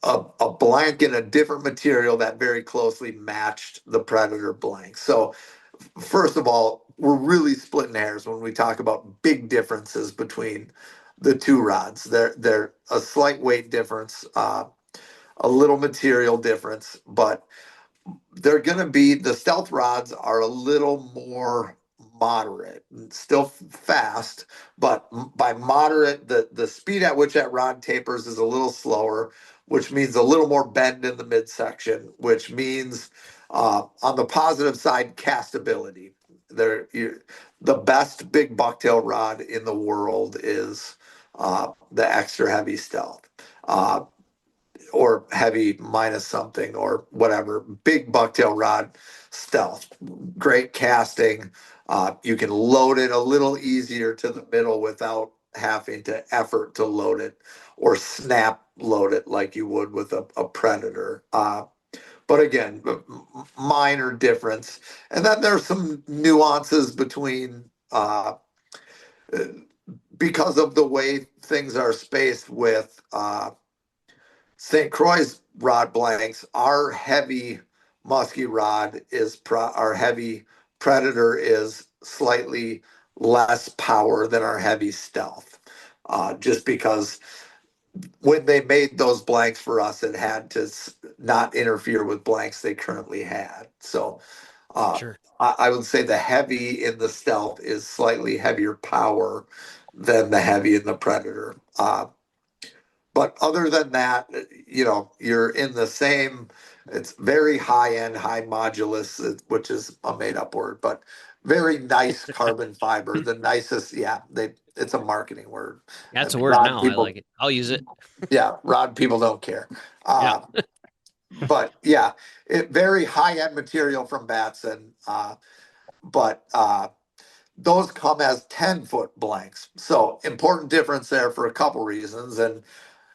a blank in a different material that very closely matched the Predator blank. So first of all, we're really splitting hairs when we talk about big differences between the two rods. They're a slight weight difference, a little material difference, but they're going to be the stealth rods are a little more moderate, still fast, but by moderate, the speed at which that rod tapers is a little slower, which means a little more bend in the midsection, which means on the positive side, castability. The best big bucktail rod in the world is the extra heavy stealth. Or heavy minus something or whatever. Big bucktail rod stealth. Great casting. You can load it a little easier to the middle without having to effort to load it or snap load it like you would with a Predator. But again, minor difference. And then there's some nuances between because of the way things are spaced with St. Croix's rod blanks. Our heavy musky rod is our heavy Predator is slightly less power than our heavy stealth. Just because when they made those blanks for us, it had to not interfere with blanks they currently had. So Sure. I would say the heavy in the stealth is slightly heavier power than the heavy in the Predator. But other than that, you're in the same, it's very high end, high modulus, which is a made up word, but very nice carbon fiber. The nicest, yeah, it's a marketing word. That's a And word now. I like it. I'll use it. Yeah, rod people don't care. Yeah. But yeah, very high end material from Batson. But those come as 10-foot blanks. So important difference there for a couple reasons. And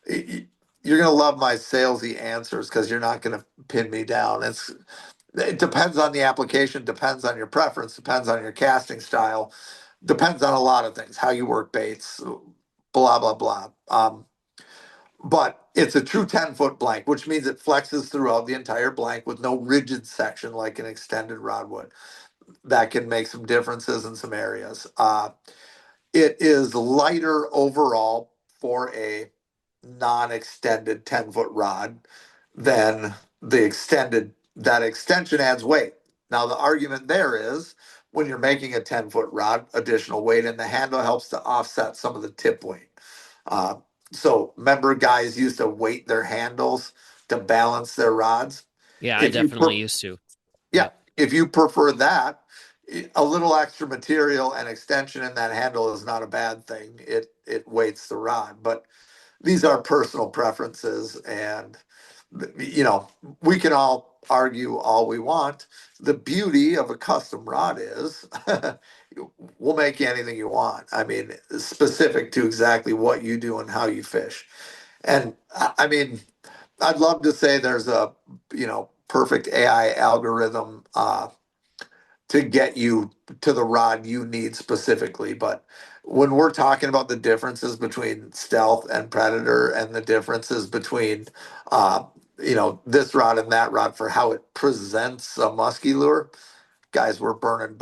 you're going to love my salesy answers because you're not going to pin me down. It depends on the application, depends on your preference, depends on your casting style, depends on a lot of things, how you work baits, blah, blah, blah. But it's a true 10-foot blank, which means it flexes throughout the entire blank with no rigid section like an extended rod would. That can make some differences in some areas. It is lighter overall for a non-extended 10-foot rod than that extension adds weight. Now the argument there is when you're making a 10-foot rod, additional weight in the handle helps to offset some of the tip weight. So remember guys used to weight their handles to balance their rods? Yeah, I definitely used to. Yeah, if you prefer that, a little extra material and extension in that handle is not a bad thing. It weights the rod, but these are personal preferences, and we can all argue all we want. The beauty of a custom rod is we'll make you anything you want. I mean, specific to exactly what you do and how you fish. And I mean, I'd love to say there's a perfect AI algorithm to get you to the rod you need specifically. But when we're talking about the differences between stealth and Predator and the differences between, this rod and that rod for how it presents a musky lure, guys, we're burning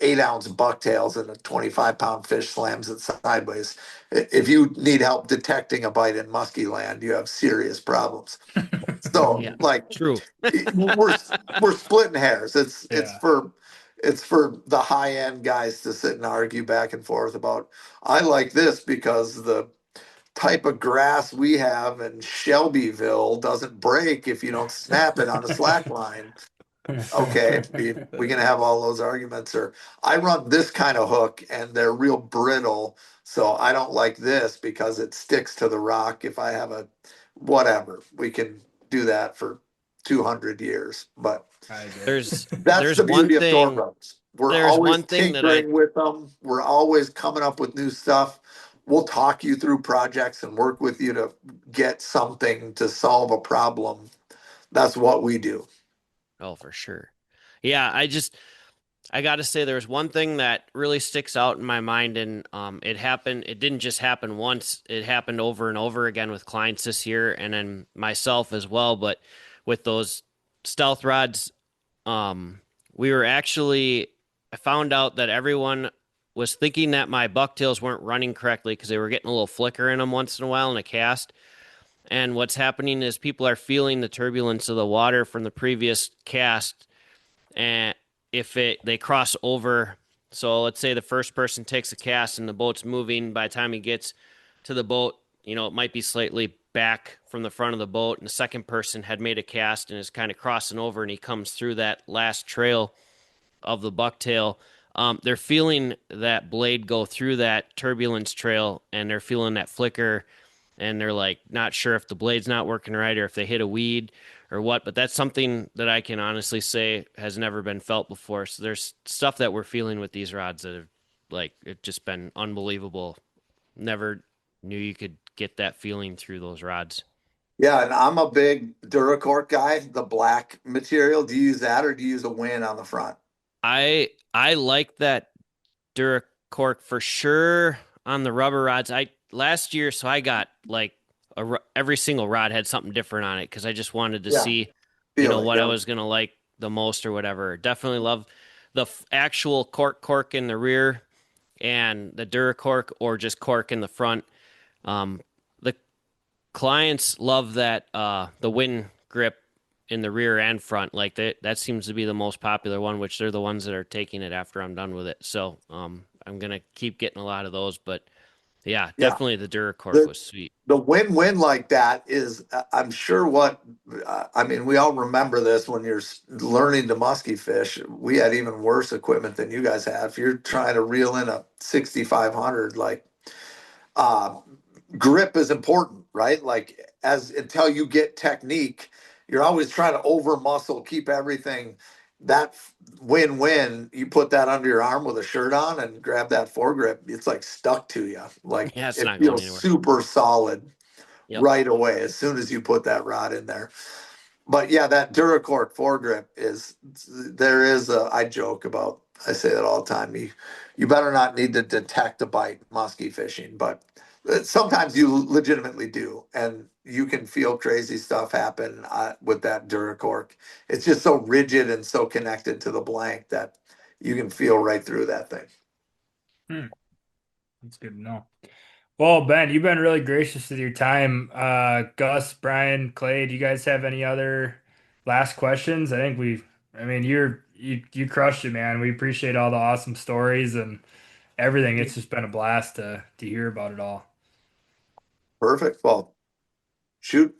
8-ounce bucktails and a 25-pound fish slams it sideways. If you need help detecting a bite in musky land, you have serious problems. So True. we're splitting hairs. It's for the high end guys to sit and argue back and forth about. I like this because the type of grass we have in Shelbyville doesn't break if you don't snap it on a slack line. Okay, we're gonna have all those arguments. Or I run this kind of hook and they're real brittle, so I don't like this because it sticks to the rock if I have a whatever. We can do that for 200 years. But I agree. There's that's the one beauty of Thorne thing. Bros. We're There's always one thing that I tinkering with them. We're always coming up with new stuff. We'll talk you through projects and work with you to get something to solve a problem. That's what we do. Oh, for sure. Yeah, I got to say there's one thing that really sticks out in my mind, and it didn't just happen once. It happened over and over again with clients this year, and then myself as well. But with those stealth rods, we were actually I found out that everyone was thinking that my bucktails weren't running correctly because they were getting a little flicker in them once in a while in a cast. And what's happening is people are feeling the turbulence of the water from the previous cast, and if they cross over, so let's say the first person takes a cast and the boat's moving, by the time he gets to the boat, it might be slightly back from the front of the boat, and the second person had made a cast and is kind of crossing over, and he comes through that last trail of the bucktail. They're feeling that blade go through that turbulence trail, and they're feeling that flicker, and they're like not sure if the blade's not working right or if they hit a weed or what. But that's something that I can honestly say has never been felt before. So there's stuff that we're feeling with these rods that have it's just been unbelievable. Never knew you could get that feeling through those rods. Yeah, and I'm a big Duracork guy, the black material. Do you use that or do you use a Win on the front? I like that Duracork for sure on the rubber rods. Last year, so I got every single rod had something different on it because I just wanted to see, what I was gonna like the most or whatever. Definitely love the actual cork in the rear and the Duracork or just cork in the front. The clients love that the Win grip in the rear and front. Like that seems to be the most popular one, which they're the ones that are taking it after I'm done with it. So I'm gonna keep getting a lot of those, but yeah, definitely the Duracork was sweet. The win-win like that is, I'm sure we all remember this when you're learning to musky fish. We had even worse equipment than you guys have. If you're trying to reel in a 6,500, grip is important, right? Until you get technique, you're always trying to over muscle, keep everything. That win-win, you put that under your arm with a shirt on and grab that foregrip, it's like stuck to you. It's It not going feels anywhere. super solid right Yep. away as soon as you put that rod in there. But yeah, that Duracork foregrip I joke about, I say that all the time. You better not need to detect a bite musky fishing, but sometimes you legitimately do, and you can feel crazy stuff happen with that Duracork. It's just so rigid and so connected to the blank that you can feel right through that thing. That's good to know. Well, Ben, you've been really gracious with your time. Gus, Brian, Clay, do you guys have any other last questions? You crushed it, man. We appreciate all the awesome stories and everything. It's just been a blast to hear about it all. Perfect. Well, shoot.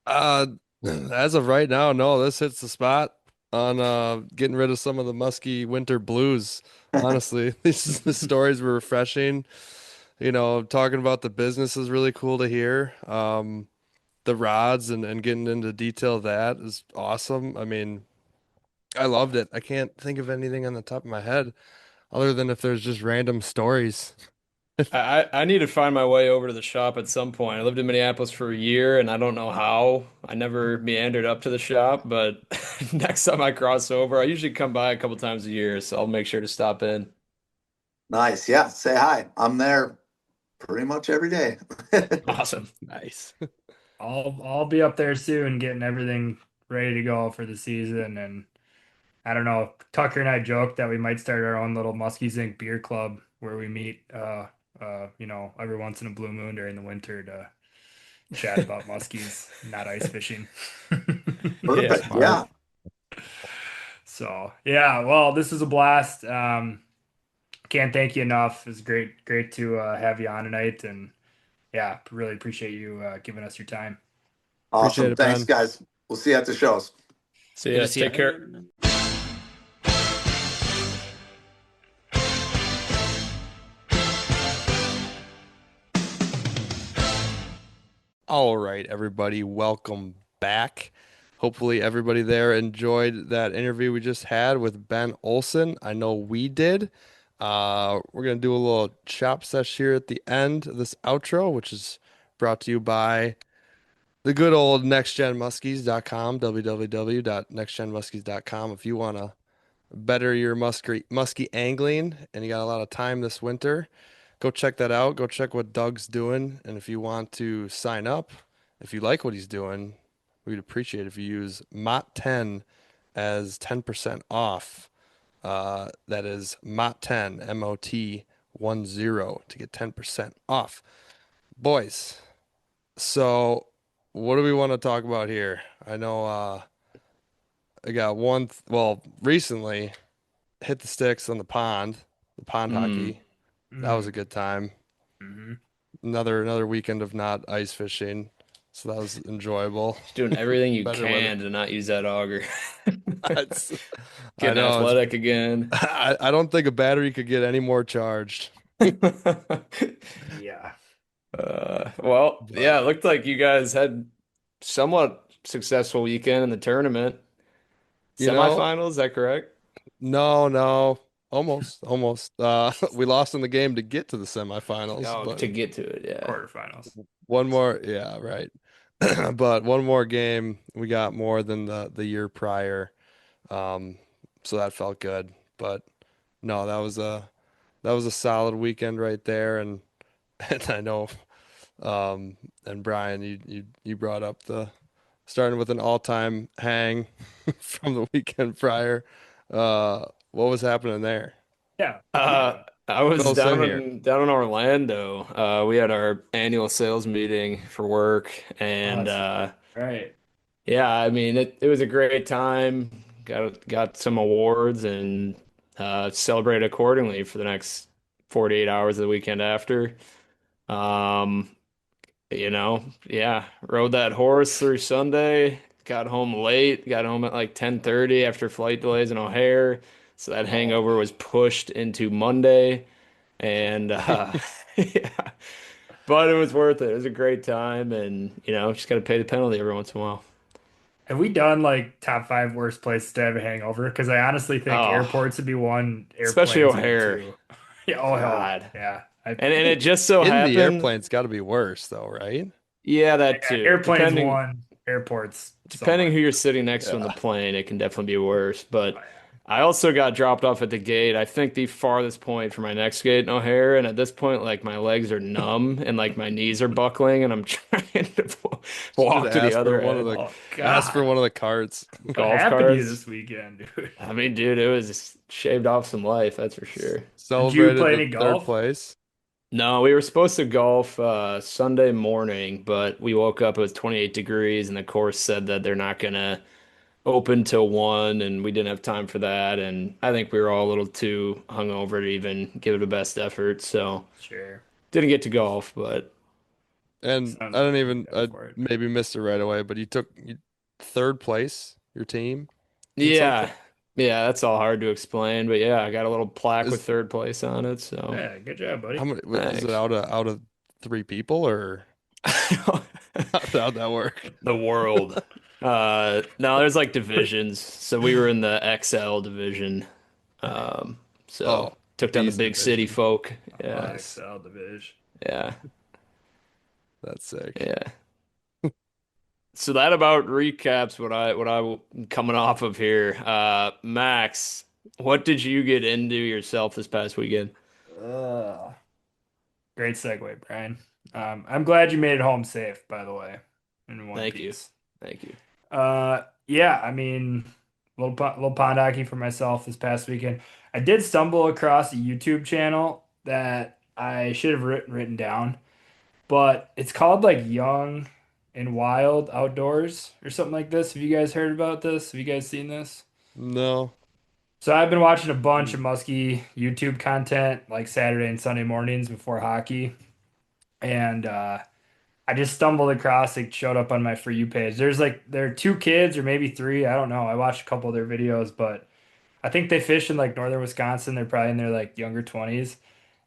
As of right now, no, this hits the spot on getting rid of some of the musky winter blues. Honestly, the stories were refreshing. Talking about the business is really cool to hear. The rods and getting into detail of that is awesome. I mean, I loved it. I can't think of anything on the top of my head other than if there's just random stories. I need to find my way over to the shop at some point. I lived in Minneapolis for a year and I don't know how. I never meandered up to the shop, but next time I cross over, I usually come by a couple times a year, so I'll make sure to stop in. Nice. Yeah. Say hi. I'm there pretty much every day. Awesome. Nice. I'll be up there soon, getting everything ready to go for the season. And I don't know, Tucker and I joked that we might start our own little Muskies Inc. beer club where we meet, every once in a blue moon during the winter to chat about muskies, not ice fishing. Perfect. Yeah. Yeah. So yeah, well, this is a blast. Can't thank you enough. It's great to have you on tonight, and yeah, really appreciate you giving us your time. Awesome. Appreciate it, Thanks, Ben. guys. We'll see you at the shows. See Good ya. to see Take you. care. All right, everybody, welcome back. Hopefully, everybody there enjoyed that interview we just had with Ben Olsen. I know we did. We're gonna do a little chop sesh here at the end of this outro, which is brought to you by the good old nextgenmuskies.com, www.nextgenmuskies.com. If you want to better your musky angling and you got a lot of time this winter, go check that out. Go check what Doug's doing. And if you want to sign up, if you like what he's doing, we'd appreciate it if you use MOT10 as 10% off. That is MOT10, MOT10 to get 10% off. Boys, so what do we want to talk about here? I know I got one, well, recently hit the sticks on the pond Mm. hockey. That was a good time. Mm-hmm. Another weekend of not ice fishing, so that was enjoyable. Just doing everything you Better can weather. to not use that auger. It's- I Getting know. athletic again. I don't think a battery could get any more charged. Yeah. Well, yeah, it But looked like you guys had somewhat successful weekend in the tournament. you know, Semifinals, is that correct? no, almost. We lost in the game to get to the semifinals, Oh, but to get to it, yeah. Quarterfinals. one more, yeah, right. But one more game, we got more than the year prior. Um, so that felt good. But no, that was a solid weekend right there, and and I know, and Brian, you brought up the starting with an all-time hang from the weekend prior. What was happening there? Yeah. I was Fill us in down here. in Orlando. We had our annual sales meeting for work, and Awesome. Right. yeah, I mean it was a great time. Got some awards and celebrated accordingly for the next 48 hours of the weekend after. Um, yeah, rode that horse through Sunday, got home late, got home at like 10:30 after flight delays in O'Hare. So that Oh, hangover was pushed into Monday and yeah, but it was worth it. It was a great time and just got to pay the penalty every once in a while. have we done like top five worst places to have a hangover? Because I honestly think Oh, airports would be one, especially airplanes would be O'Hare. two. Yeah, oh hell God. yeah. I, And In, it just so in the happened, airplane's got to be worse, though, right? yeah, that yeah, too. airplanes Depending one, airports Depending somewhere. who you're sitting next to on the Yeah. plane, it can definitely be worse. But Oh, yeah. I also got dropped off at the gate. I think the farthest point for my next gate in O'Hare, and at this point, like my legs are numb and like my knees are buckling, and I'm trying to Should walk to the ask for other one of end. the Oh ask for God. one of the carts. What Golf happened to you carts. this weekend, dude? I mean, dude, it was shaved off some life, that's for sure. Did you Celebrated play the any third golf? place. No, we were supposed to golf Sunday morning, but we woke up, it was 28 degrees, and the course said that they're not gonna open till 1 and we didn't have time for that and I think we were all a little too hungover to even give it a best effort so Sure. didn't get to golf but And I Sounds don't like you even, go I for it. maybe missed it right away, but you third place, your team did something. yeah, yeah, that's all hard to explain but yeah, I got a little plaque with Is third place on it so Yeah, good job, how buddy. many, is it thanks. out of three people or how'd that work? The world. No, there's like divisions so we were in the XL division um Oh, so took down the beast big city division. folk. Oh, Yeah, Nice. Excel division. yeah, That's sick. yeah. So that about recaps coming off of here. Max, what did you get into yourself this past weekend? Ugh. Great segue, Brian. I'm glad you made it home safe, by the way, in one Thank you. piece. Thank you. Yeah, I mean, little pond hockey for myself this past weekend. I did stumble across a YouTube channel that I should have written down, but it's called like Young and Wild Outdoors or something like this. Have you guys heard about this? Have you guys seen this? No. So I've been watching a bunch of musky YouTube content like Saturday and Sunday mornings before hockey, and I just stumbled across it, showed up on my For You page. There are two kids or maybe three, I don't know. I watched a couple of their videos, but I think they fish in like northern Wisconsin. They're probably in their like younger 20s,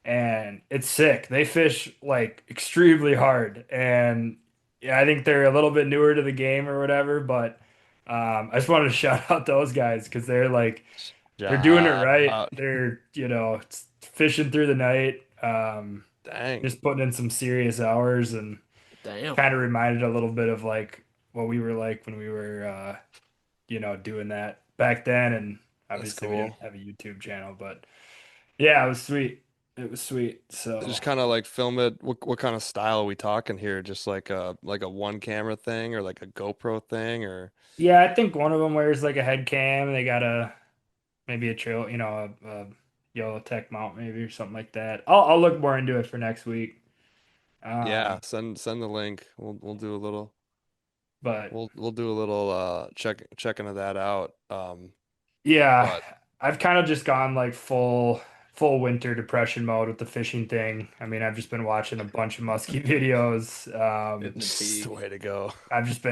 and it's sick. They fish like extremely hard, and yeah, I think they're a little bit newer to the game or whatever, but I just wanted to shout out those guys because they're doing it Shout right. out. They're, fishing through the night, Dang. just putting in some serious hours and Damn. kind of reminded a little bit of like what we were like when we were, doing that back then. And That's obviously we cool. didn't have a YouTube channel, but yeah, it was sweet. It was sweet. Just So kind of like film it. What kind of style are we talking here? Just like a one camera thing or like a GoPro thing or yeah, I think one of them wears like a head cam and they got maybe a trail, a yellow tech mount maybe or something like that. I'll look more into it for next week. yeah, Um, send the link. We'll do a little but we'll do a little check into that out. yeah, But I've kind of just gone like full winter depression mode with the fishing thing. I mean, I've just been watching a bunch of musky videos. Hitting the it's the peak. way to go. I think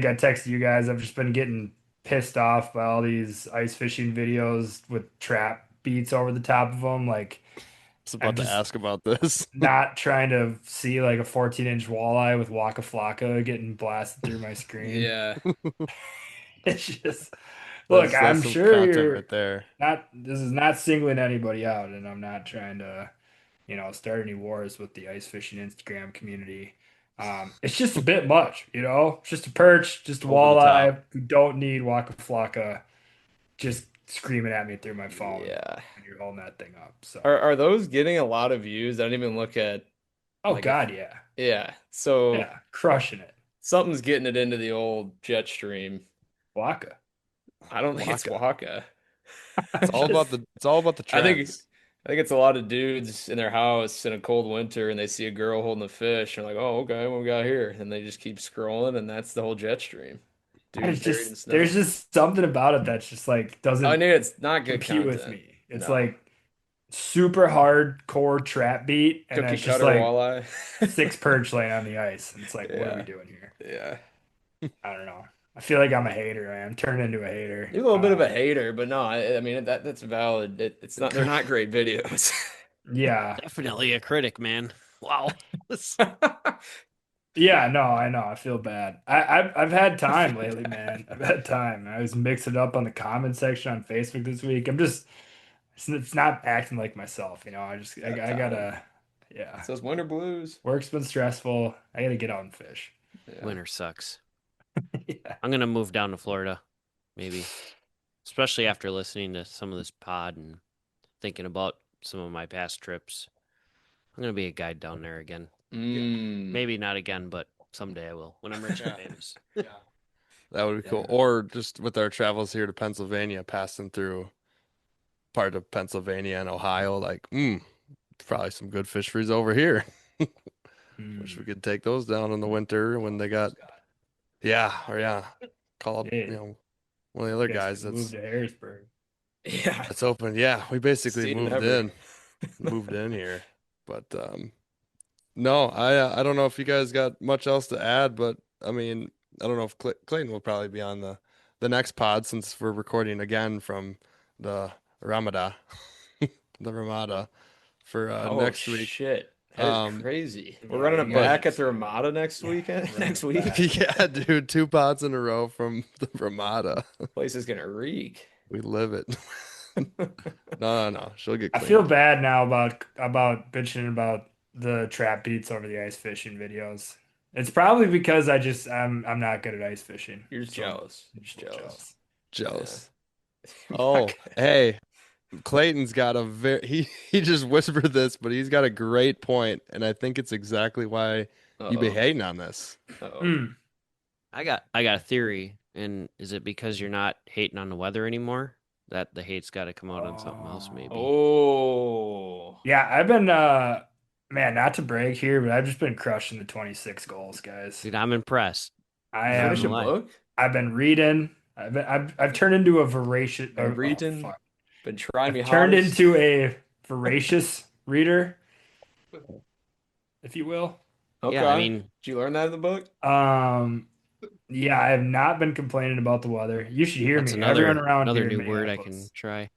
I texted you guys, I've just been getting pissed off by all these ice fishing videos with trap beats over the top of them. Like, I was I'm about to just ask about this. not trying to see like a 14-inch walleye with Waka Flocka getting blasted through my screen. Yeah. It's just, look, That's I'm some sure content you're right there. this is not singling anybody out, and I'm not trying to, start any wars with the ice fishing Instagram community. It's just a bit much, It's just a perch, just a Over the top. walleye who don't need Waka Flocka just screaming at me through my phone Yeah. when you're holding that thing up. So, Are those getting a lot of views? I didn't even look at oh like if God, yeah, yeah. So yeah, crushing it, something's getting it into the old jet stream. Waka. I don't think it's Waka. Waka. Just It's all about the I think trends. I think it's a lot of dudes in their house in a cold winter and they see a girl holding a fish and they're like, oh, okay, what we got here? And they just keep scrolling and that's the whole jet stream. Dudes It's buried in just there's snow. just something about it that's just like I doesn't knew it's not good compute with content. me. It's No. like super hardcore trap beat, and then Cookie it's just cutter like walleye. six perch laying on the ice, and it's like, what are we Yeah. doing here? Yeah. I don't know. I feel like I'm a hater, man. I'm turning into a hater. You're a little bit of a hater, but no, I mean that's valid. It's not they're not great videos. Yeah, Definitely a critic, man. Wow. yeah. No, I know. I feel bad. I've had time lately, man. I've had time. I was mixing it up on the comment section on Facebook this week. It's not acting like myself, Got I time. gotta, yeah. It's those winter blues. Work's been stressful. I gotta get out and fish. Yeah. Winter sucks. Yeah. I'm gonna move down to Florida, maybe. Especially after listening to some of this pod and thinking about some of my past trips. I'm gonna be a guide down there again. Mm. Maybe not again, but someday I will when I'm rich and Yeah. famous. That would be cool. Yeah. Or just with our travels here to Pennsylvania, passing through part of Pennsylvania and Ohio, like, probably some good fish freeze over here. Wish we Mm. could take those down in the winter when they got, yeah, called, Hey, one of the other you guys guys could move that's to Harrisburg. Yeah. that's open. Yeah, we basically Seen moved in here. But no, I don't know if you guys got much else to add, but I mean, I don't know if Clayton will probably be on the next pod since we're recording again from the Ramada, the Ramada for Oh next week. shit. That is Um, crazy. We're Yeah, running you it guys back are at the serious. Ramada next weekend. Running Next it week. back. Yeah, dude, 2 pods in a row from the Ramada. Place is gonna reek. We live it. No, she'll get I cleaned. feel bad now about bitching about the trap beats over the ice fishing videos. It's probably because I'm not good at ice fishing. You're just So jealous. I'm just Jealous. Jealous. Yeah. Oh, hey, Clayton's got a he just whispered this, but he's got a great point, and I think it's exactly why you be Uh-oh. hating on this. Uh-oh. Mm. I got a theory, and is it because you're not hating on the weather anymore? That the hate's got to come out on something else, maybe. Oh. Yeah, I've been man, not to brag here, but I've just been crushing the 26 goals, guys. Dude, I'm impressed. I Not Finish a gonna am lie. book? I've been reading. I've turned into a voracious Been reading? fuck. Been trying me I've turned hardest? into a voracious reader, if you will. Okay. Yeah, I mean, Did you learn that in the book? Yeah, I have not been complaining about the weather. You should hear that's me. Everyone around another here in new word I can Minneapolis. try.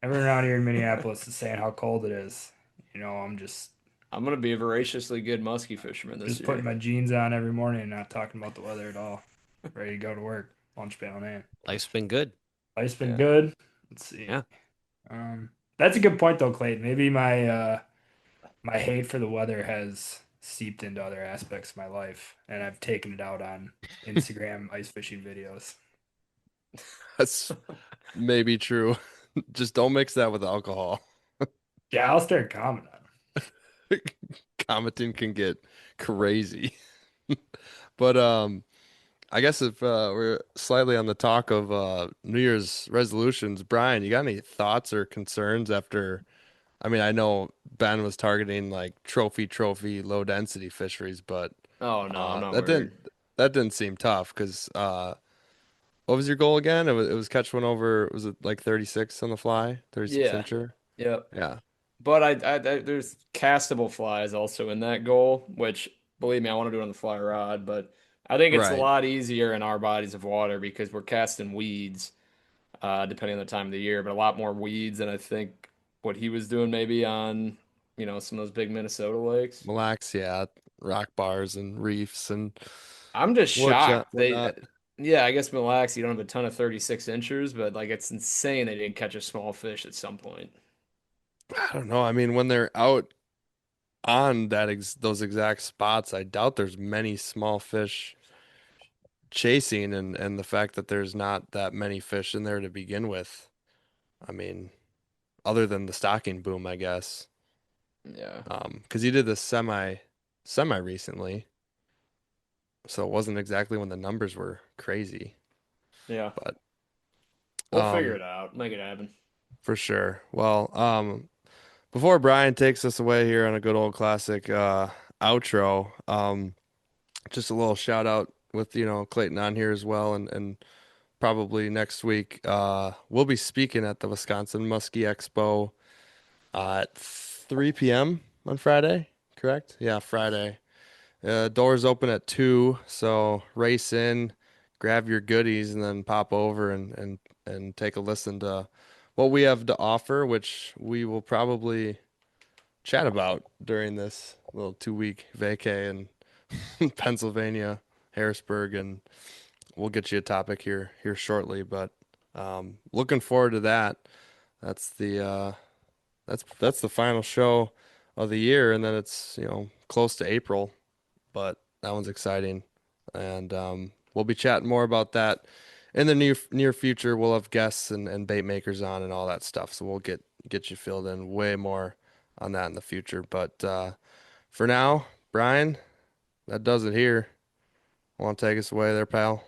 Everyone around here in Minneapolis is saying how cold it is. I'm just I'm gonna be a voraciously good musky fisherman this Just year. putting my jeans on every morning and not talking about the weather at all. Ready to go to work. Lunch pail in hand. Life's been good. Life's been Yeah. good. Let's see. Yeah. That's a good point though, Clayton. Maybe my hate for the weather has seeped into other aspects of my life, and I've taken it out on Instagram ice fishing videos. That's maybe true. Just don't mix that with alcohol. Yeah, I'll start commenting on them. Commenting can get crazy. But I guess if we're slightly on the talk of New Year's resolutions, Brian, you got any thoughts or concerns after? I mean, I know Ben was targeting like trophy, low density fisheries, but Oh no, I'm not that worried. didn't seem tough because what was your goal again? It was catch one over. Was it like 36 on the fly, 36 Yeah. incher? Yep. Yeah, But there's castable flies also in that goal, which believe me, I want to do it on the fly rod, but I think it's a right. lot easier in our bodies of water because we're casting weeds, depending on the time of the year, but a lot more weeds than I think what he was doing maybe on, some of those big Minnesota lakes. Mille Lacs, yeah, rock bars and reefs and I'm just whatnot. shocked. Yeah, I guess Mille Lacs, you don't have a ton of 36 inchers, but like it's insane they didn't catch a small fish at some point. I don't know. I mean, when they're out on those exact spots, I doubt there's many small fish chasing, and the fact that there's not that many fish in there to begin with. I mean, other than the stocking boom, I guess. Yeah. Because you did this semi recently, so it wasn't exactly when the numbers were crazy, Yeah. but We'll figure um, it out. Make it happen. for sure. Well, before Brian takes us away here on a good old classic outro, just a little shout out with Clayton on here as well, and probably next week we'll be speaking at the Wisconsin Muskie Expo at 3 p.m. on Friday, correct? Yeah, Friday. Doors open at 2, so race in, grab your goodies, and then pop over and take a listen to what we have to offer, which we will probably chat about during this little 2-week vacay in Pennsylvania, Harrisburg, and we'll get you a topic here shortly. But looking forward to that. That's the final show of the year, and then it's close to April, but that one's exciting, and we'll be chatting more about that in the near future. We'll have guests and bait makers on and all that stuff, so we'll get you filled in way more on that in the future. But for now, Brian, that does it here. Want to take us away there, pal?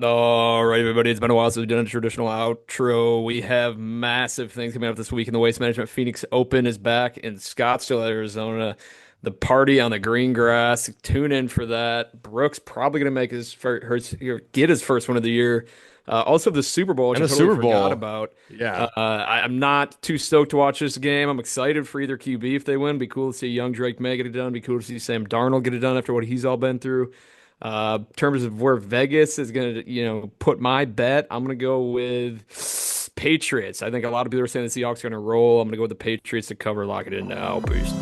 All right, everybody. It's been a while since we've done a traditional outro. We have massive things coming up this week in the Waste Management. Phoenix Open is back in Scottsdale, Arizona. The party on the green grass. Tune in for that. Brooks probably going to make get his first one of the year. Also, the Super Bowl, which And I the totally Super forgot Bowl. about. Yeah. I'm not too stoked to watch this game. I'm excited for either QB if they win. Be cool to see young Drake May get it done. Be cool to see Sam Darnold get it done after what he's all been through. In terms of where Vegas is going to, put my bet, I'm going to go with Patriots. I think a lot of people are saying the Seahawks are going to roll. I'm going to go with the Patriots to cover, lock it in now. Peace.